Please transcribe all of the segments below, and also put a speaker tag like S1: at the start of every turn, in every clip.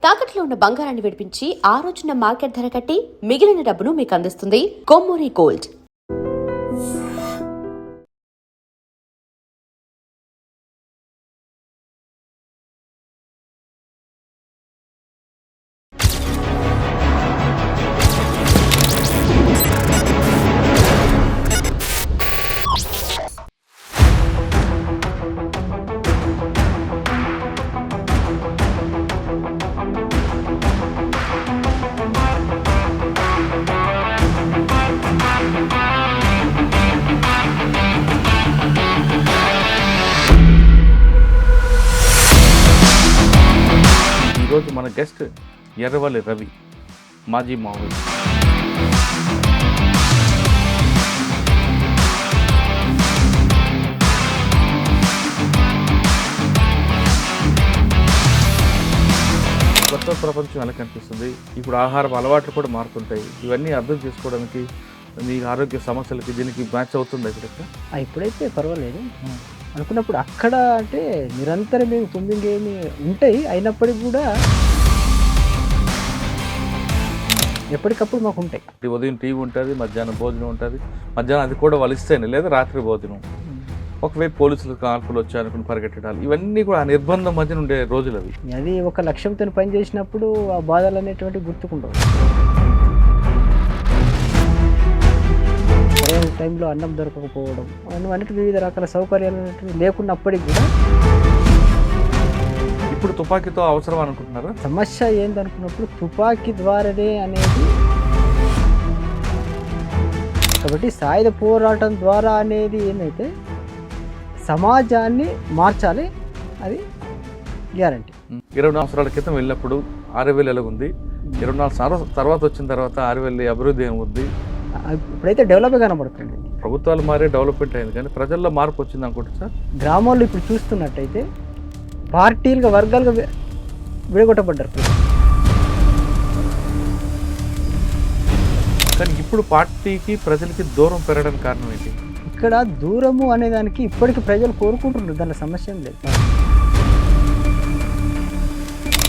S1: తాకట్లో ఉన్న బంగారాన్ని విడిపించి ఆ రోజున మార్కెట్ ధర కట్టి మిగిలిన డబ్బును మీకు అందిస్తుంది కొమ్మూరి గోల్డ్.
S2: ఈరోజు మన గెస్ట్ ఎర్రవల్లి రవి, మాజీ మావోయిస్ట్. కొత్త ప్రపంచం ఎలా కనిపిస్తుంది, ఇప్పుడు ఆహారం అలవాట్లు కూడా మారుతుంటాయి. ఇవన్నీ అర్థం చేసుకోవడానికి మీ ఆరోగ్య సమస్యలకి దీనికి మ్యాచ్ అవుతుంది ఇక్కడ.
S3: ఇప్పుడైతే పర్వాలేదు అనుకున్నప్పుడు అక్కడ అంటే నిరంతరం మేము 9 ఏమి ఉంటాయి, అయినప్పటికీ కూడా ఎప్పటికప్పుడు మాకు ఉంటాయి.
S2: ఉదయం టీ ఉంటుంది, మధ్యాహ్నం భోజనం ఉంటుంది, మధ్యాహ్నం అది కూడా వలిస్తేనే లేదా రాత్రి భోజనం. ఒకవైపు పోలీసులు కాల్పులు వచ్చారనుకుని పరిగెట్టడాలు, ఇవన్నీ కూడా ఆ నిర్బంధం మధ్యన ఉండే రోజులు అవి.
S3: అది ఒక లక్ష్యంతో పని చేసినప్పుడు ఆ బాధలు అనేటువంటి గుర్తుకుండవు. సరైన టైంలో అన్నం దొరకకపోవడం అన్నట్టు వివిధ రకాల సౌకర్యాలు అనేవి లేకున్నప్పటికీ కూడా
S2: ఇప్పుడు తుపాకీతో అవసరం అనుకుంటున్నారా?
S3: సమస్య ఏందనుకున్నప్పుడు తుపాకీ ద్వారానే అనేది, కాబట్టి సాయుధ పోరాటం ద్వారా అనేది ఏంటంటే సమాజాన్ని మార్చాలి, అది గ్యారంటీ.
S2: 24 సంవత్సరాల క్రితం వెళ్ళినప్పుడు ఆరేవల్లి ఎలాగుంది, 24 సంవత్సరాల తర్వాత వచ్చిన తర్వాత ఆరేవల్లి అభివృద్ధి ఏముంది?
S3: ఇప్పుడైతే డెవలప్ కనబడుతుంది.
S2: ప్రభుత్వాలు మారే డెవలప్మెంట్ అయింది, కానీ ప్రజల్లో మార్పు వచ్చింది అనుకుంటుంది సార్.
S3: గ్రామాల్లో ఇప్పుడు చూస్తున్నట్టయితే పార్టీలుగా వర్గాలుగా విడగొట్టబడ్డారు.
S2: కానీ ఇప్పుడు పార్టీకి ప్రజలకి దూరం పెరగడానికి కారణం ఏంటి?
S3: ఇక్కడ దూరము అనేదానికి ఇప్పటికీ ప్రజలు కోరుకుంటున్నారు, దాని సమస్య ఏం లేదు.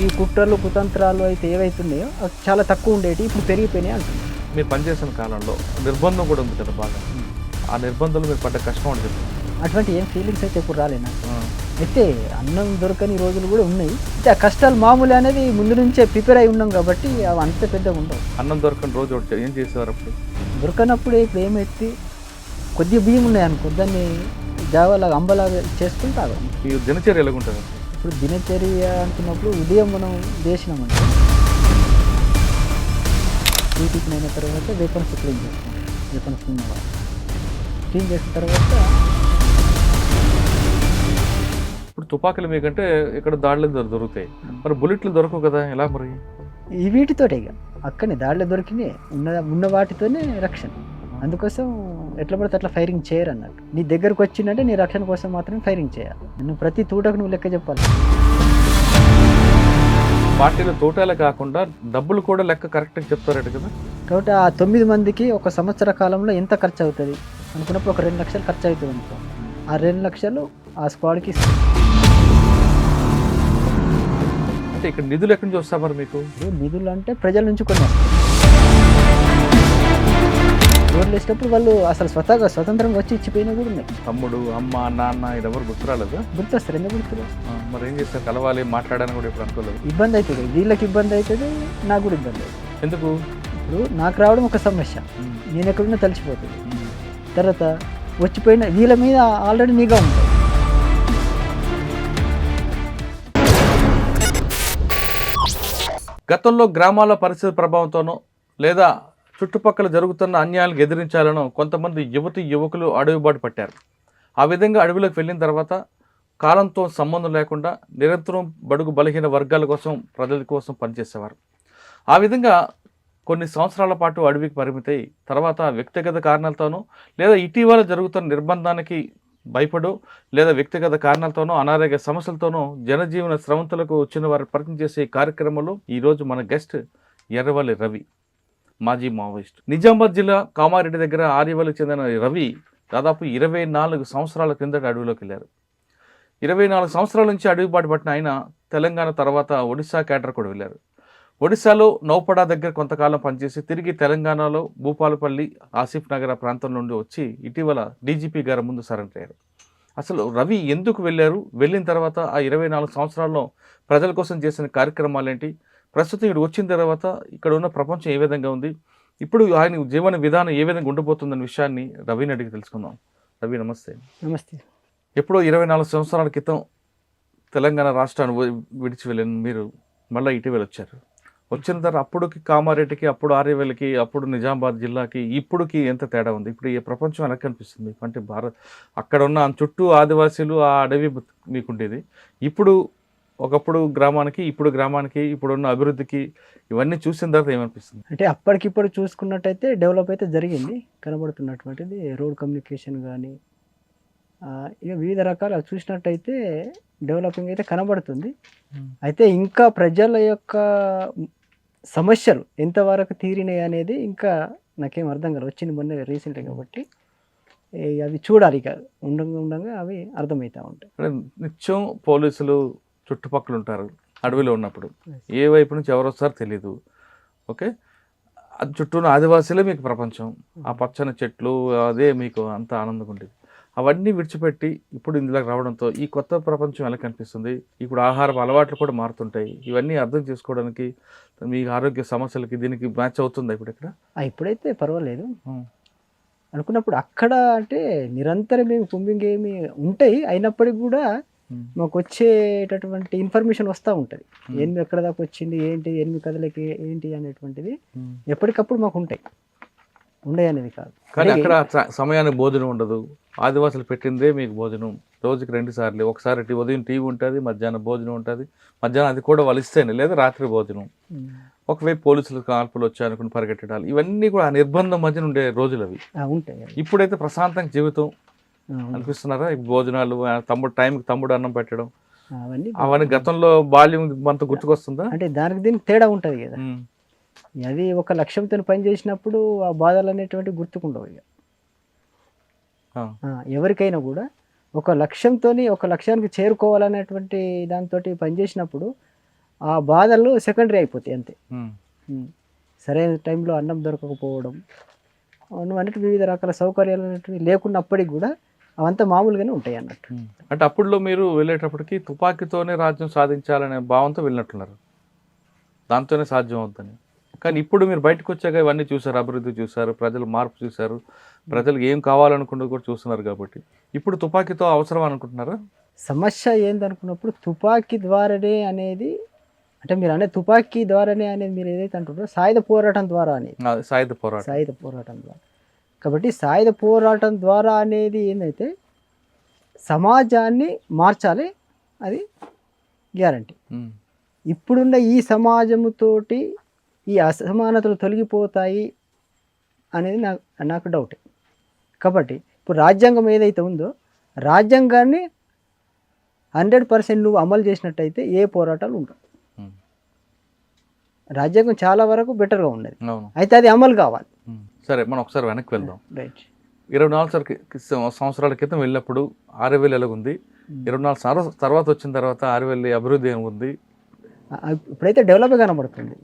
S3: ఈ కుట్రలు కుతంత్రాలు అయితే ఏవైతున్నాయో అవి చాలా తక్కువ ఉండేవి, ఇప్పుడు పెరిగిపోయినాయి అంటున్నారు.
S2: మీరు పనిచేసిన కాలంలో నిర్బంధం కూడా ఉంది కదా బాగా, ఆ నిర్బంధంలో మీరు పడ్డ కష్టం అని చెప్తారు.
S3: అటువంటి ఏం ఫీలింగ్స్ అయితే ఇప్పుడు రాలే నాకు. అయితే అన్నం దొరకని రోజులు కూడా ఉన్నాయి. అయితే ఆ కష్టాలు మామూలు అనేది ముందు నుంచే ప్రిపేర్ అయి ఉన్నాం కాబట్టి అవి అంత పెద్దగా ఉండవు.
S2: అన్నం దొరకని రోజు ఏం చేసేవారు అప్పుడు?
S3: దొరకనప్పుడు ఇప్పుడు ఏమైతే కొద్దిగా బియ్యం ఉన్నాయనుకో, దాన్ని జావలాగా అంబలాగా చేసుకుని తాగాం.
S2: ఈ దినచర్య ఎలాగుంటుంది?
S3: ఇప్పుడు దినచర్య అనుకున్నప్పుడు ఉదయం మనం చేసినామంటే టీటీకి అయిన తర్వాత వేపన్స్ క్లీన్ చేస్తాం. వేపన్స్ క్లీన్ చేసిన తర్వాత
S2: ఇప్పుడు తుపాకులు మీకంటే ఇక్కడ దాడులు దొరుకుతాయి, మరి బుల్లెట్లు దొరకవు కదా, ఎలా మరి?
S3: ఈ వీటితోటే ఇక అక్కడనే దాడిలో దొరికినాయి, ఉన్న వాటితోనే రక్షణ. అందుకోసం ఎట్లా పడితే అట్లా ఫైరింగ్ చేయరు అన్నట్టు. నీ దగ్గరకు వచ్చిందంటే నీ రక్షణ కోసం మాత్రమే ఫైరింగ్ చేయాలి. నువ్వు ప్రతి తూటకు నువ్వు లెక్క చెప్పాలి.
S2: పార్టీలో తోటాలే కాకుండా డబ్బులు కూడా లెక్క కరెక్ట్గా చెప్తారట కదా.
S3: కాబట్టి ఆ 9 మందికి ఒక సంవత్సర కాలంలో ఎంత ఖర్చు అవుతుంది అనుకున్నప్పుడు ఒక 2 లక్షలు ఖర్చు అవుతుంది అనుకో, ఆ 2 లక్షలు ఆ స్క్వాడ్కి ఇస్తారు.
S2: అంటే ఇక్కడ నిధులు ఎక్కడి నుంచి వస్తా మరి మీకు?
S3: నిధులు అంటే ప్రజల నుంచి కొన్ని రోడ్లు వేసేటప్పుడు వాళ్ళు అసలు స్వతంత్రంగా వచ్చి ఇచ్చిపోయినా కూడా ఉన్నాయి.
S2: తమ్ముడు, అమ్మ, నాన్న ఎవరు గుర్తురాలేదా?
S3: గుర్తొస్తారు, ఎందుకు గుర్తురా?
S2: మరి ఏం చేస్తారు, కలవాలి, మాట్లాడాలని కూడా ఇప్పుడు అనుకోలేదు.
S3: ఇబ్బంది అవుతుంది, వీళ్ళకి ఇబ్బంది అవుతుంది, నాకు కూడా ఇబ్బంది అవుతుంది.
S2: ఎందుకు?
S3: ఇప్పుడు నాకు రావడం ఒక సమస్య, నేను ఎక్కడున్నా తెలిసిపోతుంది. తర్వాత వచ్చిపోయిన వీళ్ళ మీద ఆల్రెడీ నిఘా ఉంటుంది.
S2: గతంలో గ్రామాల పరిస్థితి ప్రభావంతోనో లేదా చుట్టుపక్కల జరుగుతున్న అన్యాయాలకు ఎదిరించాలనో కొంతమంది యువకులు అడవిబాటు పట్టారు. ఆ విధంగా అడవిలోకి వెళ్ళిన తర్వాత కాలంతో సంబంధం లేకుండా నిరంతరం బడుగు బలహీన వర్గాల కోసం, ప్రజల కోసం పనిచేసేవారు. ఆ విధంగా కొన్ని సంవత్సరాల పాటు అడవికి పరిమితై తర్వాత వ్యక్తిగత కారణాలతోనో లేదా ఇటీవల జరుగుతున్న నిర్బంధానికి భయపడో లేదా వ్యక్తిగత కారణాలతోనో అనారోగ్య సమస్యలతోనో జనజీవన స్రవంతులకు వచ్చిన వారు పరిచయం చేసే కార్యక్రమంలో ఈరోజు మన గెస్ట్ ఎర్రవల్లి రవి, మాజీ మావోయిస్ట్. నిజామాబాద్ జిల్లా కామారెడ్డి దగ్గర ఆర్యవల్లికి చెందిన రవి దాదాపు 24 సంవత్సరాల కిందట అడవిలోకి వెళ్ళారు. 24 సంవత్సరాల నుంచి అడవిబాటు పట్టిన ఆయన తెలంగాణ తర్వాత ఒడిశా క్యాడర్ కూడా వెళ్ళారు. ఒడిశాలో నౌపడా దగ్గర కొంతకాలం పనిచేసి తిరిగి తెలంగాణలో భూపాలపల్లి, ఆసిఫ్ నగర్ ప్రాంతం నుండి వచ్చి ఇటీవల డీజీపీ గారి ముందు సరెండర్ అయ్యారు. అసలు రవి ఎందుకు వెళ్ళారు? వెళ్ళిన తర్వాత ఆ 24 సంవత్సరాల్లో ప్రజల కోసం చేసిన కార్యక్రమాలు ఏంటి? ప్రస్తుతం ఇక్కడ వచ్చిన తర్వాత ఇక్కడ ఉన్న ప్రపంచం ఏ విధంగా ఉంది? ఇప్పుడు ఆయన జీవన విధానం ఏ విధంగా ఉండబోతుందన్న విషయాన్ని రవిని అడిగి తెలుసుకుందాం. రవి నమస్తే.
S3: నమస్తే.
S2: ఎప్పుడో 24 సంవత్సరాల క్రితం తెలంగాణ రాష్ట్రాన్ని విడిచి వెళ్ళిన మీరు మళ్ళీ ఇటీవల వచ్చారు. వచ్చిన తర్వాత అప్పుడుకి కామారెడ్డికి, అప్పుడు ఆర్యవేలకి, అప్పుడు నిజామాబాద్ జిల్లాకి ఇప్పుడుకి ఎంత తేడా ఉంది? ఇప్పుడు ఈ ప్రపంచం ఎలా కనిపిస్తుంది? అంటే అక్కడ ఉన్న చుట్టూ ఆదివాసీలు, ఆ అడవి మీకుండేది. ఇప్పుడు ఒకప్పుడు గ్రామానికి, ఇప్పుడు గ్రామానికి, ఇప్పుడున్న అభివృద్ధికి ఇవన్నీ చూసిన తర్వాత ఏమనిపిస్తుంది?
S3: అంటే అప్పటికిప్పుడు చూసుకున్నట్టయితే డెవలప్ అయితే జరిగింది, కనబడుతున్నటువంటిది రోడ్ కమ్యూనికేషన్ కానీ ఇక వివిధ రకాల చూసినట్టయితే డెవలపింగ్ అయితే కనబడుతుంది. అయితే ఇంకా ప్రజల యొక్క సమస్యలు ఎంతవరకు తీరినాయి అనేది ఇంకా నాకేం అర్థం కాదు. వచ్చింది మొన్న రీసెంట్గా కాబట్టి అవి చూడాలి, ఇక ఉండగా అవి అర్థమవుతూ ఉంటాయి.
S2: నిత్యం పోలీసులు చుట్టుపక్కల ఉంటారు అడవిలో ఉన్నప్పుడు, ఏ వైపు నుంచి ఎవరు వస్తారో తెలీదు. ఓకే, అది చుట్టూ ఉన్న ఆదివాసీలే మీకు ప్రపంచం, ఆ పచ్చని చెట్లు అదే మీకు అంత ఆనందంగా ఉండేది. అవన్నీ విడిచిపెట్టి ఇప్పుడు ఇందులోకి రావడంతో ఈ కొత్త ప్రపంచం ఎలా కనిపిస్తుంది? ఇప్పుడు ఆహార అలవాట్లు కూడా మారుతుంటాయి. ఇవన్నీ అర్థం చేసుకోవడానికి మీ ఆరోగ్య సమస్యలకి దీనికి మ్యాచ్ అవుతుందా ఇప్పుడు ఇక్కడ?
S3: ఇప్పుడైతే పర్వాలేదు అనుకున్నప్పుడు అక్కడ అంటే నిరంతరం ఏమి పుంబింగ్ ఏమి ఉంటాయి, అయినప్పటికీ కూడా మాకు వచ్చేటటువంటి ఇన్ఫర్మేషన్ వస్తూ ఉంటుంది. ఎనిమిది ఎక్కడ దాకా వచ్చింది, ఏంటి ఎనిమిది కథలకి ఏంటి అనేటువంటిది ఎప్పటికప్పుడు మాకు ఉంటాయి. ఉండే అనేది కాదు.
S2: కానీ అక్కడ సమయానికి భోజనం ఉండదు. ఆదివాసులు పెట్టిందే మీకు భోజనం రోజుకి 2 సార్లు. ఒకసారి ఉదయం టీవీ ఉంటుంది, మధ్యాహ్నం భోజనం ఉంటుంది. మధ్యాహ్నం అది కూడా వాళ్ళు ఇస్తేనే, లేదా రాత్రి భోజనం. ఒకవైపు పోలీసులు కాల్పులు వచ్చాయనుకుని పరిగెట్టడాలు, ఇవన్నీ కూడా ఆ నిర్బంధం మధ్యన ఉండే రోజులు అవి
S3: ఉంటాయి.
S2: ఇప్పుడైతే ప్రశాంతంగా జీవితం అనిపిస్తున్నారా? భోజనాలు, తమ్ముడు టైంకి తమ్ముడు అన్నం పెట్టడం, అవన్నీ గతంలో బాల్యం అంత గుర్తుకొస్తుందా?
S3: అంటే దానికి దీనికి తేడా ఉంటుంది కదా. అది ఒక లక్ష్యంతో పని చేసినప్పుడు ఆ బాధలు అనేటువంటి గుర్తుకుండవు. ఇక ఎవరికైనా కూడా ఒక లక్ష్యానికి చేరుకోవాలనేటువంటి దాంతో పనిచేసినప్పుడు ఆ బాధలు సెకండరీ అయిపోతాయి అంతే. సరైన టైంలో అన్నం దొరకకపోవడం, అన్నట్టు వివిధ రకాల సౌకర్యాలు అనేటివి లేకున్నప్పటికీ కూడా అవంతా మామూలుగానే ఉంటాయి అన్నట్టు.
S2: అంటే అప్పుడులో మీరు వెళ్ళేటప్పటికి తుపాకీతోనే రాజ్యం సాధించాలనే భావంతో వెళ్ళినట్టున్నారు, దాంతోనే సాధ్యం అవుతుంది. కానీ ఇప్పుడు మీరు బయటకు వచ్చాక ఇవన్నీ చూసారు, అభివృద్ధి చూసారు, ప్రజలు మార్పు చూసారు, ప్రజలకు ఏం కావాలనుకున్నది కూడా చూస్తున్నారు. కాబట్టి ఇప్పుడు తుపాకీతో అవసరం అనుకుంటున్నారా?
S3: సమస్య ఏందనుకున్నప్పుడు తుపాకీ ద్వారానే అనేది, అంటే మీరు అనే తుపాకీ ద్వారానే అనేది మీరు ఏదైతే అంటున్నారో సాయుధ పోరాటం ద్వారా అనేది,
S2: సాయుధ
S3: పోరాటం ద్వారా. కాబట్టి సాయుధ పోరాటం ద్వారా అనేది ఏంటంటే సమాజాన్ని మార్చాలి, అది గ్యారంటీ. ఇప్పుడున్న ఈ సమాజముతోటి ఈ అసమానతలు తొలగిపోతాయి అనేది నాకు డౌట్. కాబట్టి ఇప్పుడు రాజ్యాంగం ఏదైతే ఉందో రాజ్యాంగాన్ని 100% నువ్వు అమలు చేసినట్టయితే ఏ పోరాటాలు ఉండవు. రాజ్యాంగం చాలా వరకు బెటర్గా ఉన్నది, అయితే అది అమలు కావాలి.
S2: సరే, మనం ఒకసారి వెనక్కి వెళ్దాం.
S3: రైట్.
S2: 24 సంవత్సరాల క్రితం వెళ్ళినప్పుడు ఆర్యవేలు ఎలాగుంది? 24 తర్వాత వచ్చిన తర్వాత ఆర్యవేలు అభివృద్ధి ఏముంది?
S3: ఇప్పుడైతే డెవలప్ కనబడుతుంది.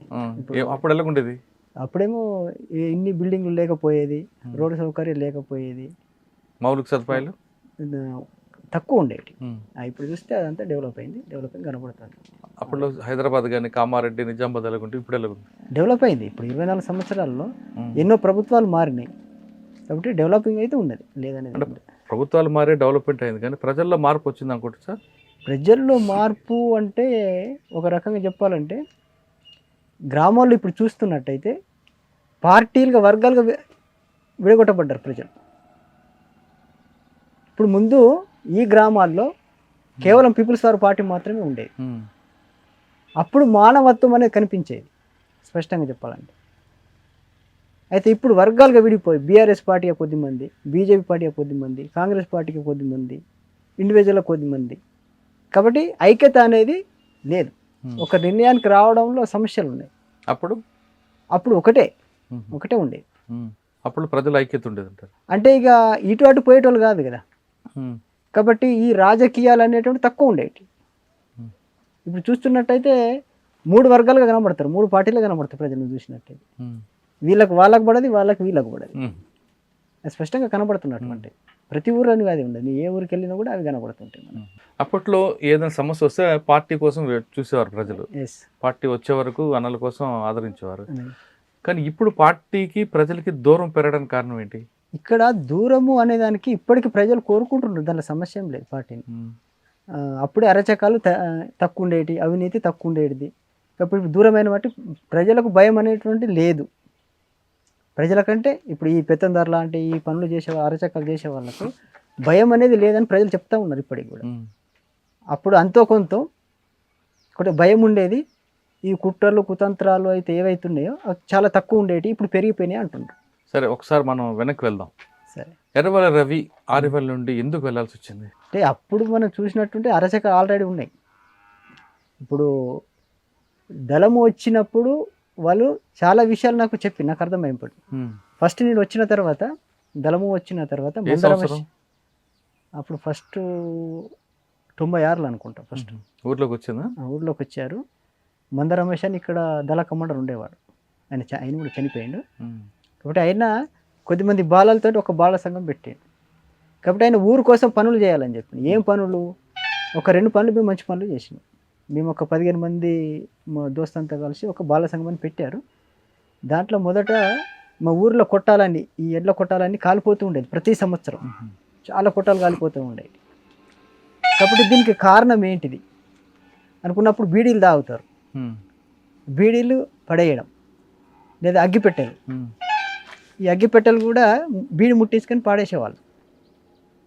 S2: అప్పుడు ఎలాగుండేది?
S3: అప్పుడేమో ఇన్ని బిల్డింగ్లు లేకపోయేది, రోడ్డు సౌకర్యం లేకపోయేది,
S2: మౌలిక సదుపాయాలు
S3: తక్కువ ఉండేవి. ఇప్పుడు చూస్తే అదంతా డెవలప్ అయింది, డెవలపింగ్ కనబడుతుంది.
S2: అప్పుడు హైదరాబాద్ కానీ కామారెడ్డి, నిజామాబాద్ ఎలాగుంటే ఇప్పుడు ఎలాగుంది?
S3: డెవలప్ అయింది. ఇప్పుడు 24 సంవత్సరాల్లో ఎన్నో ప్రభుత్వాలు మారినాయి కాబట్టి డెవలపింగ్ అయితే ఉన్నది, లేదనేది.
S2: ప్రభుత్వాలు మారే డెవలప్మెంట్ అయింది, కానీ ప్రజల్లో మార్పు వచ్చింది అనుకుంటా సార్?
S3: ప్రజల్లో మార్పు అంటే ఒక రకంగా చెప్పాలంటే గ్రామాల్లో ఇప్పుడు చూస్తున్నట్టయితే పార్టీలుగా వర్గాలుగా విడగొట్టబడ్డారు ప్రజలు. ఇప్పుడు ముందు ఈ గ్రామాల్లో కేవలం పీపుల్స్ వార్ పార్టీ మాత్రమే ఉండేది. అప్పుడు మానవత్వం అనేది కనిపించేది స్పష్టంగా చెప్పాలంటే. అయితే ఇప్పుడు వర్గాలుగా విడిపోయి బీఆర్ఎస్ పార్టీకి కొద్దిమంది, బీజేపీ పార్టీకి కొద్దిమంది, కాంగ్రెస్ పార్టీకి కొద్దిమంది, ఇండివిజువల్ కొద్దిమంది. కాబట్టి ఐక్యత అనేది లేదు. ఒక నిర్ణయానికి రావడంలో సమస్యలు ఉన్నాయి. అప్పుడు ఒకటే ఉండేది.
S2: అప్పుడు ప్రజల ఐక్యత ఉండేది అంటారు.
S3: అంటే ఇక ఇటు అటు పోయేటోళ్ళు కాదు కదా. కాబట్టి ఈ రాజకీయాలు అనేటువంటి తక్కువ ఉండేవి.
S2: Hmm.
S3: ఇప్పుడు చూస్తున్నట్టయితే 3 వర్గాలుగా కనబడతారు, 3 పార్టీలు కనబడతారు ప్రజలను చూసినట్టయితే. వీళ్ళకి వాళ్ళకు పడది, వాళ్ళకి వీళ్ళకు పడది. అది స్పష్టంగా కనబడుతున్నటువంటి ప్రతి ఊరు అని అది ఉండదు. ఏ ఊరికి వెళ్ళినా కూడా అవి కనబడుతుంటాయి మనకు.
S2: అప్పట్లో ఏదైనా సమస్య వస్తే పార్టీ కోసం చూసేవారు ప్రజలు,
S3: ఎస్.
S2: పార్టీ వచ్చే వరకు అన్నల కోసం ఆదరించేవారు. కానీ ఇప్పుడు పార్టీకి ప్రజలకి దూరం పెరగడానికి కారణం ఏంటి?
S3: ఇక్కడ దూరము అనే దానికి ఇప్పటికి ప్రజలు కోరుకుంటున్నారు, దాంట్లో సమస్య ఏం లేదు పార్టీని. అప్పుడే అరచకాలు తక్కువ ఉండేటి, అవినీతి తక్కువ ఉండేది. కాబట్టి దూరమైన బట్టి ప్రజలకు భయం అనేటువంటి లేదు. ప్రజలకంటే ఇప్పుడు ఈ పెత్తందారు లాంటి ఈ పనులు చేసే అరచకాలు చేసే వాళ్ళకు భయం అనేది లేదని ప్రజలు చెప్తా ఉన్నారు ఇప్పటికి కూడా. అప్పుడు అంతో కొంత ఒకటి భయం ఉండేది. ఈ కుట్రలు కుతంత్రాలు అయితే ఏవైతున్నాయో అవి చాలా తక్కువ ఉండేవి, ఇప్పుడు పెరిగిపోయినాయి అంటున్నారు.
S2: సరే, ఒకసారి మనం వెనక్కి వెళ్దాం.
S3: సరే,
S2: ఎర్రవల్లి రవి ఆరివల్లి నుండి ఎందుకు వెళ్ళాల్సి వచ్చింది?
S3: అంటే అప్పుడు మనం చూసినట్టుంటే అరచక ఆల్రెడీ ఉన్నాయి. ఇప్పుడు దళము వచ్చినప్పుడు వాళ్ళు చాలా విషయాలు నాకు చెప్పి నాకు అర్థమైపోయి. ఫస్ట్ నేను వచ్చిన తర్వాత దళము వచ్చిన తర్వాత అప్పుడు ఫస్ట్ 96లో అనుకుంటా ఫస్ట్
S2: ఊర్లోకి వచ్చిందా?
S3: ఊర్లోకి వచ్చారు. మంద రమేష్ అని ఇక్కడ దళ కమాండర్ ఉండేవాడు. ఆయన కూడా చనిపోయాడు. కాబట్టి ఆయన కొద్దిమంది బాలలతో ఒక బాల సంఘం పెట్టాడు. కాబట్టి ఆయన ఊరు కోసం పనులు చేయాలని చెప్పి ఏం పనులు, ఒక 2 పనులు మేము మంచి పనులు చేసినాం. మేము ఒక 15 మంది మా దోస్తంతా కలిసి ఒక బాల సంఘం అని పెట్టారు. దాంట్లో మొదట మా ఊర్లో కొట్టాలని, ఈ ఎడ్ల కొట్టాలని కాలిపోతూ ఉండేది ప్రతి సంవత్సరం. చాలా కొట్టాలు కాలిపోతూ ఉండేవి. కాబట్టి దీనికి కారణం ఏంటిది అనుకున్నప్పుడు బీడీలు తాగుతారు, బీడీలు పడేయడం లేదా అగ్గిపెట్టెలు. ఈ అగ్గిపెట్టెలు కూడా బీడి ముట్టించుకొని పాడేసేవాళ్ళు.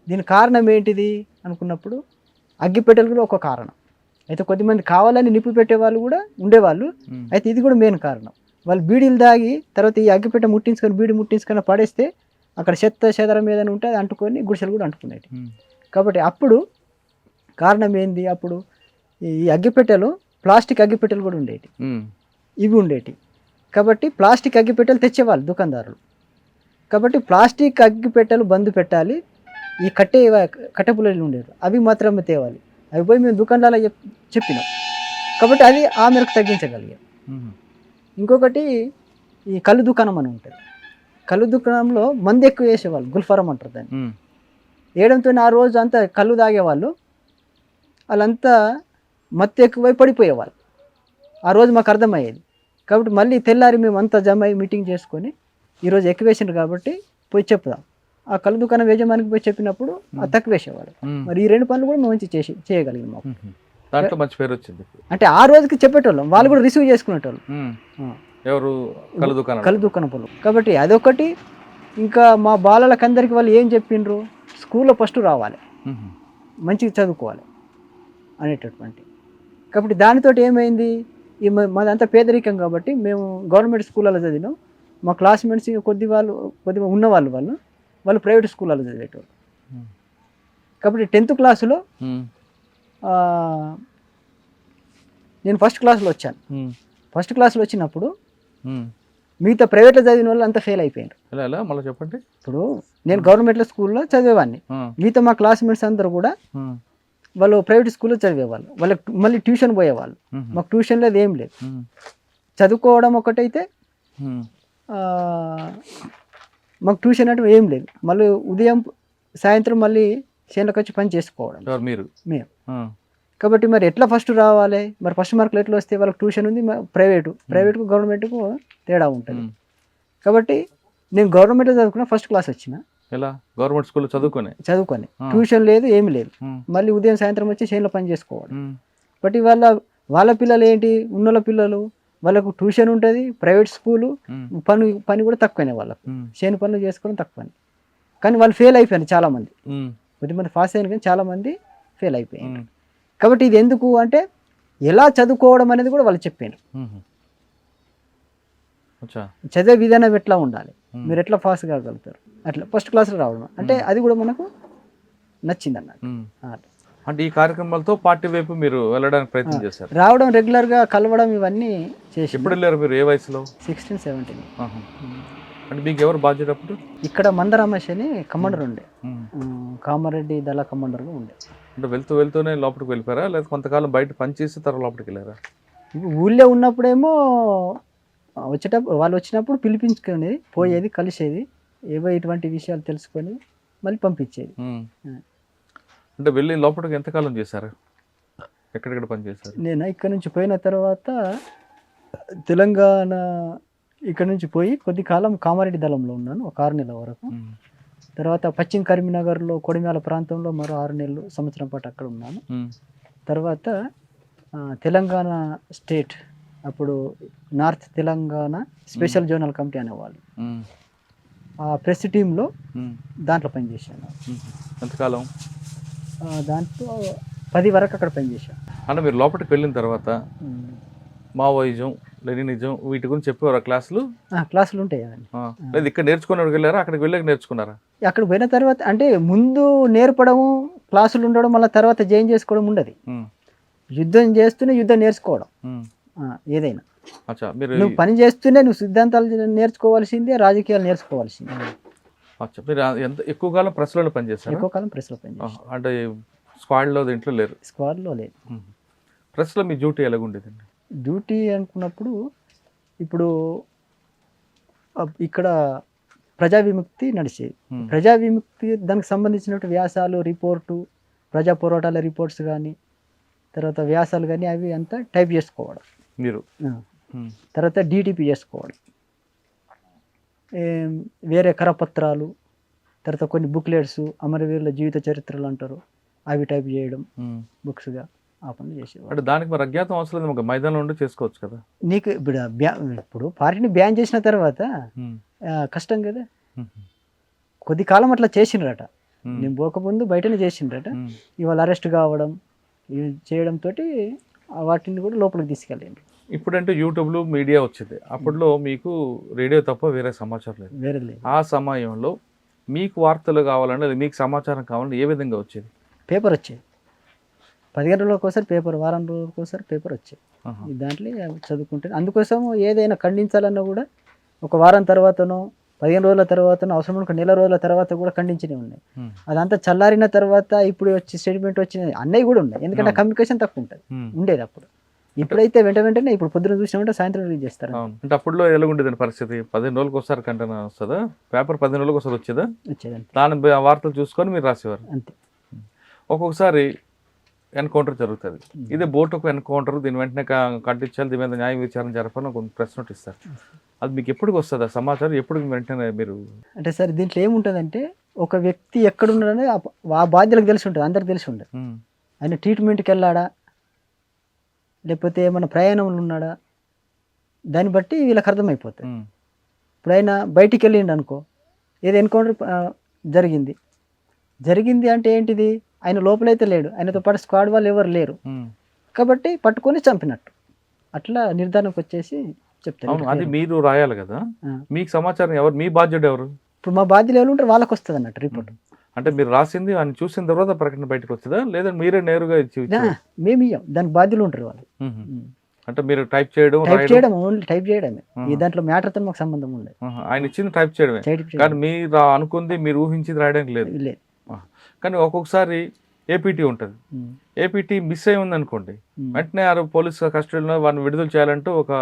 S3: దీని కారణం ఏంటిది అనుకున్నప్పుడు అగ్గిపెట్టెలు కూడా ఒక కారణం. అయితే కొద్దిమంది కావాలని నిప్పు పెట్టేవాళ్ళు కూడా ఉండేవాళ్ళు. అయితే ఇది కూడా మెయిన్ కారణం. వాళ్ళు బీడీలు తాగి తర్వాత ఈ అగ్గిపెట్టె ముట్టించుకొని బీడి ముట్టించుకొని పడేస్తే అక్కడ చెత్త చెదరం ఏదైనా ఉంటే అది అంటుకొని గుడిసెలు కూడా అంటుకునేవి. కాబట్టి అప్పుడు కారణం ఏంది, అప్పుడు ఈ అగ్గిపెట్టెలు ప్లాస్టిక్ అగ్గిపెట్టెలు కూడా ఉండేవి, ఇవి ఉండేవి. కాబట్టి ప్లాస్టిక్ అగ్గిపెట్టెలు తెచ్చేవాళ్ళు దుకాణదారులు. కాబట్టి ప్లాస్టిక్ అగ్గిపెట్టెలు బంద్ పెట్టాలి, ఈ కట్టెపుల్లలు ఉండేవి అవి మాత్రమే తేవాలి. అవి పోయి మేము దుకాణాలలో చెప్పినాం. కాబట్టి అది ఆ మేరకు తగ్గించగలిగాం. ఇంకొకటి ఈ కళ్ళు దుకాణం అని ఉంటుంది. కళ్ళు దుకాణంలో మంది ఎక్కువ వేసేవాళ్ళు, గుల్ఫారం అంటారు దాన్ని. వేయడంతో ఆ రోజు అంతా కళ్ళు తాగేవాళ్ళు, వాళ్ళంతా మత్తు ఎక్కువై పడిపోయేవాళ్ళు. ఆ రోజు మాకు అర్థమయ్యేది. కాబట్టి మళ్ళీ తెల్లారి మేము అంతా జమ అయ్యి మీటింగ్ చేసుకొని ఈరోజు ఎక్కువ వేసిండ్రు కాబట్టి పోయి చెప్దాం. ఆ కళ్ళు దుకాణం యజమానికి పోయి చెప్పినప్పుడు అది తక్కువ వేసేవాడు. మరి ఈ 2 పనులు కూడా మేము మంచి చేయగలిగాం. మాకు
S2: దాంట్లో మంచి పేరు వచ్చింది.
S3: అంటే ఆ రోజుకి చెప్పేటోళ్ళం, వాళ్ళు కూడా రిసీవ్ చేసుకునేటోళ్ళు.
S2: ఎవరు? కళ్ళు
S3: దుకాణం పనులు. కాబట్టి అదొకటి. ఇంకా మా బాలలకందరికి వాళ్ళు ఏం చెప్పిండ్రు, స్కూల్లో ఫస్ట్ రావాలి, మంచిగా చదువుకోవాలి అనేటటువంటి. కాబట్టి దానితో ఏమైంది, మాదంతా పేదరికం కాబట్టి మేము గవర్నమెంట్ స్కూళ్ళలో చదివినాం. మా క్లాస్మేట్స్ కొద్దిగా ఉన్నవాళ్ళు వాళ్ళు ప్రైవేట్ స్కూళ్ళలో చదివేటోళ్ళు. కాబట్టి 10th క్లాసులో నేను ఫస్ట్ క్లాస్లో వచ్చాను. ఫస్ట్ క్లాస్లో వచ్చినప్పుడు మిగతా ప్రైవేట్లో చదివిన వాళ్ళు అంతా ఫెయిల్ అయిపోయారు.
S2: మళ్ళీ చెప్పండి.
S3: ఇప్పుడు నేను గవర్నమెంట్లో స్కూల్లో చదివేవాడిని, మిగతా మా క్లాస్మేట్స్ అందరూ కూడా వాళ్ళు ప్రైవేట్ స్కూల్లో చదివేవాళ్ళు. వాళ్ళకి మళ్ళీ ట్యూషన్ పోయేవాళ్ళు. మాకు ట్యూషన్ లేదు, ఏం లేదు. చదువుకోవడం ఒకటైతే మాకు ట్యూషన్ అంటే ఏం లేదు. మళ్ళీ ఉదయం సాయంత్రం మళ్ళీ చేనులకు వచ్చి పని చేసుకోవడం మేము. కాబట్టి మరి ఎట్లా ఫస్ట్ రావాలి, మరి ఫస్ట్ మార్కులు ఎట్లా వస్తే, వాళ్ళకి ట్యూషన్ ఉంది, ప్రైవేట్కు గవర్నమెంట్కు తేడా ఉంటుంది. కాబట్టి నేను గవర్నమెంట్లో చదువుకున్నా, ఫస్ట్ క్లాస్ వచ్చిన.
S2: ఎలా? గవర్నమెంట్ స్కూల్లో చదువుకొని
S3: ట్యూషన్ లేదు, ఏమి లేదు. మళ్ళీ ఉదయం సాయంత్రం వచ్చి చేనులో పని చేసుకోవడం. బట్ వాళ్ళ పిల్లలు ఏంటి, ఉన్నోళ్ళ పిల్లలు వాళ్ళకు ట్యూషన్ ఉంటుంది, ప్రైవేట్ స్కూలు, పని కూడా తక్కువనే వాళ్ళకు, చేను పనులు చేసుకోవడం తక్కువని. కానీ వాళ్ళు ఫెయిల్ అయిపోయారు చాలామంది. కొద్దిమంది పాస్ అయ్యారు కానీ చాలామంది ఫెయిల్ అయిపోయారు. కాబట్టి ఇది ఎందుకు అంటే ఎలా చదువుకోవడం అనేది కూడా వాళ్ళు చెప్పారు. చదివే విధానం ఎట్లా ఉండాలి, మీరు ఎట్లా పాస్ కాగలుగుతారు, అట్లా ఫస్ట్ క్లాస్లో రావడం అంటే అది కూడా మనకు నచ్చింది అన్నట్టు.
S2: అంటే ఈ కార్యక్రమాలతో పార్టీ వైపు మీరు వెళ్ళడానికి ప్రయత్నం చేశారు?
S3: రావడం, రెగ్యులర్గా కలవడం, ఇవన్నీ చేసి.
S2: ఎప్పుడు వెళ్ళారు మీరు? ఏ వయసులో?
S3: 16, 17.
S2: అంటే మీకు ఎవరు బాధ్యత అప్పుడు?
S3: ఇక్కడ మందరమేష్ అని కమాండర్ ఉండే, కామారెడ్డి దళ కమాండర్గా ఉండే.
S2: అంటే వెళ్తూనే లోపలికి వెళ్ళిపోయారా, లేదా కొంతకాలం బయట పనిచేసి తర్వాత లోపలికి వెళ్ళారా?
S3: ఇప్పుడు ఊళ్ళో ఉన్నప్పుడేమో వచ్చేటప్పుడు వాళ్ళు వచ్చినప్పుడు పిలిపించుకునేది, పోయేది, కలిసేది, ఏవో ఇటువంటి విషయాలు తెలుసుకొని మళ్ళీ పంపించేది.
S2: అంటే వెళ్ళి లోపలికి ఎంతకాలం చేశారు, ఎక్కడెక్కడ పని చేశారు?
S3: నేను ఇక్కడ నుంచి పోయిన తర్వాత తెలంగాణ ఇక్కడ నుంచి పోయి కొద్ది కాలం కామారెడ్డి దళంలో ఉన్నాను, ఒక 6 నెలల వరకు. తర్వాత పశ్చిమ కరీంనగర్లో కొడిమ్యాల ప్రాంతంలో మరో 6 నెలలు, సంవత్సరం పాటు అక్కడ ఉన్నాను. తర్వాత తెలంగాణ స్టేట్, అప్పుడు north Telangana special zonal committee అనేవాళ్ళు, ఆ ప్రెస్ టీంలో దాంట్లో పనిచేశాను.
S2: ఎంతకాలం?
S3: దాంట్లో 10 వరకు అక్కడ పనిచేశాను.
S2: అంటే మీరు లోపలికి వెళ్ళిన తర్వాత మావోయిజం, లెనినిజం వీటి గురించి చెప్పేవారు క్లాసులు?
S3: క్లాసులు ఉంటాయి అవన్నీ.
S2: లేదు ఇక్కడ నేర్చుకుని వెళ్ళారా, అక్కడికి వెళ్ళాక నేర్చుకున్నారా?
S3: అక్కడ పోయిన తర్వాత అంటే ముందు నేర్పడము, క్లాసులు ఉండడం, మళ్ళీ తర్వాత జాయిన్ చేసుకోవడం ఉండదు. యుద్ధం చేస్తూనే యుద్ధం నేర్చుకోవడం ఏదైనా.
S2: మీరు
S3: నువ్వు పని చేస్తూనే నువ్వు సిద్ధాంతాలు నేర్చుకోవాల్సిందే, రాజకీయాలు నేర్చుకోవాల్సిందే.
S2: మీరు ఎంత ఎక్కువ కాలం ప్రెస్లో పనిచేస్తారు?
S3: ఎక్కువ కాలం ప్రెస్లో పనిచేస్తాను.
S2: అంటే స్క్వాడ్లో దీంట్లో లేరు?
S3: స్క్వాడ్లో లేదు.
S2: ప్రెస్లో మీ డ్యూటీ ఎలాగుండేదండి?
S3: డ్యూటీ అనుకున్నప్పుడు ఇప్పుడు ఇక్కడ ప్రజా విముక్తి నడిచేది. ప్రజా విముక్తి దానికి సంబంధించినట్టు వ్యాసాలు, రిపోర్టు, ప్రజా పోరాటాల రిపోర్ట్స్ కానీ, తర్వాత వ్యాసాలు కానీ అవి అంతా టైప్ చేసుకోవడం
S2: మీరు.
S3: తర్వాత డిటిపి చేసుకోవడం, వేరే కరపత్రాలు, తర్వాత కొన్ని బుక్లెట్స్, అమరవీరుల జీవిత చరిత్రలు అంటారు, అవి టైప్ చేయడం బుక్స్గా ఆ పనులు చేసేవాడు.
S2: అంటే దానికి మరి అజ్ఞాతం అవసరం లేదు, ఒక మైదానం ఉండి చేసుకోవచ్చు కదా.
S3: నీకు ఇప్పుడు పార్టీని బ్యాన్ చేసిన తర్వాత కష్టం కదా. కొద్ది కాలం అట్లా చేసిండ్రట, నేను పోకముందు బయటనే చేసిండ్రట. ఇవాళ అరెస్ట్ కావడం, ఇవి చేయడంతో వాటిని కూడా లోపలికి తీసుకెళ్ళండి.
S2: ఇప్పుడంటే యూట్యూబ్లో మీడియా వచ్చింది, అప్పట్లో మీకు రేడియో తప్ప వేరే సమాచారం లేదు.
S3: వేరే లేదు.
S2: ఆ సమయంలో మీకు వార్తలు కావాలంటే, మీకు సమాచారం కావాలంటే ఏ విధంగా వచ్చేది?
S3: పేపర్ వచ్చేది, 15 రోజులకు ఒకసారి పేపర్, వారం రోజులకు ఒకసారి పేపర్ వచ్చేది. దాంట్లో చదువుకుంటే, అందుకోసం ఏదైనా ఖండించాలన్నా కూడా ఒక వారం తర్వాతనో 15 రోజుల తర్వాతనో, అవసరం ఒక నెల రోజుల తర్వాత కూడా ఖండించనే ఉన్నాయి. అదంతా చల్లారిన తర్వాత ఇప్పుడు వచ్చి స్టేట్మెంట్ వచ్చిన అన్నయ్య కూడా ఉన్నాయి, ఎందుకంటే కమ్యూనికేషన్ తక్కువ ఉంటుంది, ఉండేది అప్పుడు. ఇప్పుడైతే వెంటనే ఇప్పుడు పొద్దున చూసినామంటే సాయంత్రం రిలీజ్ చేస్తారు.
S2: అంటే అప్పుడులో ఎలా ఉండేది పరిస్థితి? 15 రోజులకు ఒకసారి కంటెంట్ వస్తుందా పేపర్? 15 రోజులకు ఒకసారి వచ్చేదా? దాని వార్తలు చూసుకొని మీరు రాసేవారు
S3: అంతే.
S2: ఒక్కొక్కసారి ఎన్కౌంటర్ జరుగుతుంది, ఇదే బోటుకు ఎన్కౌంటర్, దీని వెంటనే కట్టించాలి, దీని మీద న్యాయ విచారణ జరపాలని ఒక ప్రెస్ నోట్ ఇస్తారు. అది మీకు ఎప్పటికి వస్తుంది ఆ సమాచారం? ఎప్పుడు వెంటనే మీరు
S3: అంటే సార్ దీంట్లో ఏముంటుందంటే, ఒక వ్యక్తి ఎక్కడున్నాడని ఆ బాధ్యులకు తెలిసి ఉంటుంది, అందరికి తెలిసి ఉంటుంది. ఆయన ట్రీట్మెంట్కి వెళ్ళాడా, లేకపోతే ఏమైనా ప్రయాణంలో ఉన్నాడా, దాన్ని బట్టి వీళ్ళకి అర్థమైపోతుంది. ఇప్పుడు ఆయన బయటికి వెళ్ళిండు అనుకో, ఏదో ఎన్కౌంటర్ జరిగింది అంటే ఏంటిది, ఆయన లోపలైతే లేడు, ఆయనతో పాటు స్క్వాడ్ వాళ్ళు ఎవరు లేరు కాబట్టి పట్టుకొని చంపినట్టు, అట్లా నిర్ధారణకు వచ్చేసి చెప్తాను.
S2: అది మీరు రాయాలి కదా, మీకు సమాచారం ఎవరు, మీ బాధ్యుడు ఎవరు?
S3: ఇప్పుడు మా బాధ్యులు ఎవరు ఉంటారు, వాళ్ళకి వస్తుంది అన్నట్టు రిపోర్ట్.
S2: అంటే మీరు రాసింది ఆయన చూసిన తర్వాత ప్రకటన బయటకు వస్తుందా, లేదా మీరే నేరుగా ఇచ్చి?
S3: మేము ఇయ్యం, దానికి బాధ్యులు ఉంటారు వాళ్ళు.
S2: అంటే మీరు టైప్ చేయడం,
S3: ఓన్లీ టైప్ చేయడమే, ఈ దాంట్లో మ్యాటర్తో మాకు సంబంధం ఉండదు.
S2: ఆయన ఇచ్చింది టైప్ చేయడమే, కానీ మీరు అనుకుంది, మీరు ఊహించింది రాయడానికి లేదు. కానీ ఒక్కొక్కసారి ఏపీటీ ఉంటుంది, ఏపీటీ మిస్ అయి ఉంది అనుకోండి, వెంటనే పోలీసు కస్టడీలో వారిని విడుదల చేయాలంటూ ఒక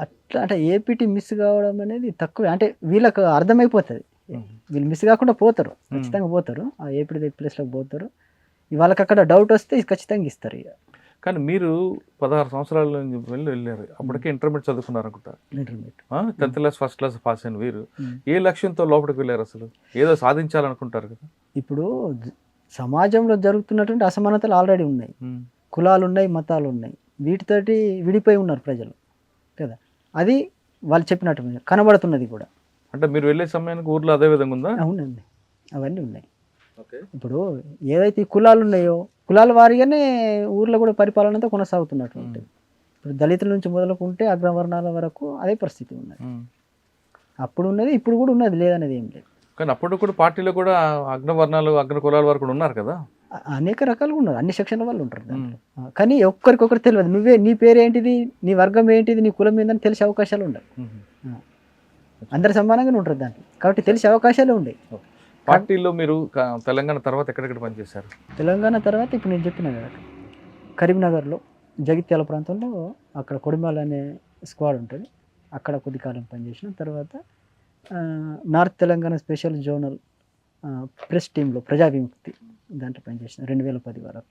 S3: అట్లా. అంటే ఏపీటీ మిస్ కావడం అనేది తక్కువ, అంటే వీళ్ళకు అర్థమైపోతుంది, వీళ్ళు మిస్ కాకుండా పోతారు, ఖచ్చితంగా పోతారు, ఆ ఏపీటీ ప్లేస్లోకి పోతారు. వాళ్ళకి అక్కడ డౌట్ వస్తే ఖచ్చితంగా ఇస్తారు. ఇక
S2: కానీ మీరు 16 సంవత్సరాల వెళ్ళారు, అప్పటికే ఇంటర్మీడియట్ చదువుకున్నారు అనుకుంటా. 10th class first class pass అయిన వీరు ఏ లక్ష్యంతో లోపలికి వెళ్ళారు? అసలు ఏదో సాధించాలనుకుంటారు కదా. ఇప్పుడు
S3: సమాజంలో జరుగుతున్నటువంటి అసమానతలు ఆల్రెడీ ఉన్నాయి, కులాలు ఉన్నాయి, మతాలు ఉన్నాయి, వీటితోటి విడిపోయి ఉన్నారు ప్రజలు కదా. అది వాళ్ళు చెప్పినట్టు కనబడుతున్నది కూడా.
S2: అంటే మీరు వెళ్ళే సమయానికి ఊర్లో అదే విధంగా ఉందా?
S3: అవునండి, అవన్నీ ఉన్నాయి. ఇప్పుడు ఏదైతే కులాలు ఉన్నాయో, కులాల వారిగానే ఊర్లో కూడా పరిపాలన అంతా కొనసాగుతున్నట్టు ఉంటుంది. ఇప్పుడు దళితుల నుంచి మొదలుకుంటే అగ్రవర్ణాల వరకు అదే పరిస్థితి ఉన్నది. అప్పుడు ఉన్నది, ఇప్పుడు కూడా ఉన్నది, లేదనేది ఏం లేదు.
S2: కానీ అప్పుడు కూడా పార్టీలో కూడా అగ్రవర్ణాలు, అగ్ర కులాల వరకు కూడా ఉన్నారు కదా,
S3: అనేక రకాలుగా ఉన్నారు, అన్ని సెక్షన్ల వాళ్ళు ఉంటారు. కానీ ఒక్కరికొకరు తెలియదు, నీ పేరు ఏంటిది, నీ వర్గం ఏంటిది, నీ కులం ఏందని తెలిసే అవకాశాలు ఉండవు. అందరు సమానంగానే ఉంటారు దాంట్లో, కాబట్టి తెలిసే అవకాశాలు ఉన్నాయి.
S2: పార్టీలో మీరు తెలంగాణ తర్వాత ఎక్కడెక్కడ పనిచేశారు?
S3: తెలంగాణ తర్వాత ఇప్పుడు నేను చెప్పిన కదా, కరీంనగర్లో జగిత్యాల ప్రాంతంలో అక్కడ కొడిమాల అనే స్క్వాడ్ ఉంటుంది, అక్కడ కొద్ది కాలం పనిచేసిన తర్వాత north Telangana special zonal press టీంలో ప్రజా విముక్తి దాంట్లో పనిచేసిన 2010 వరకు.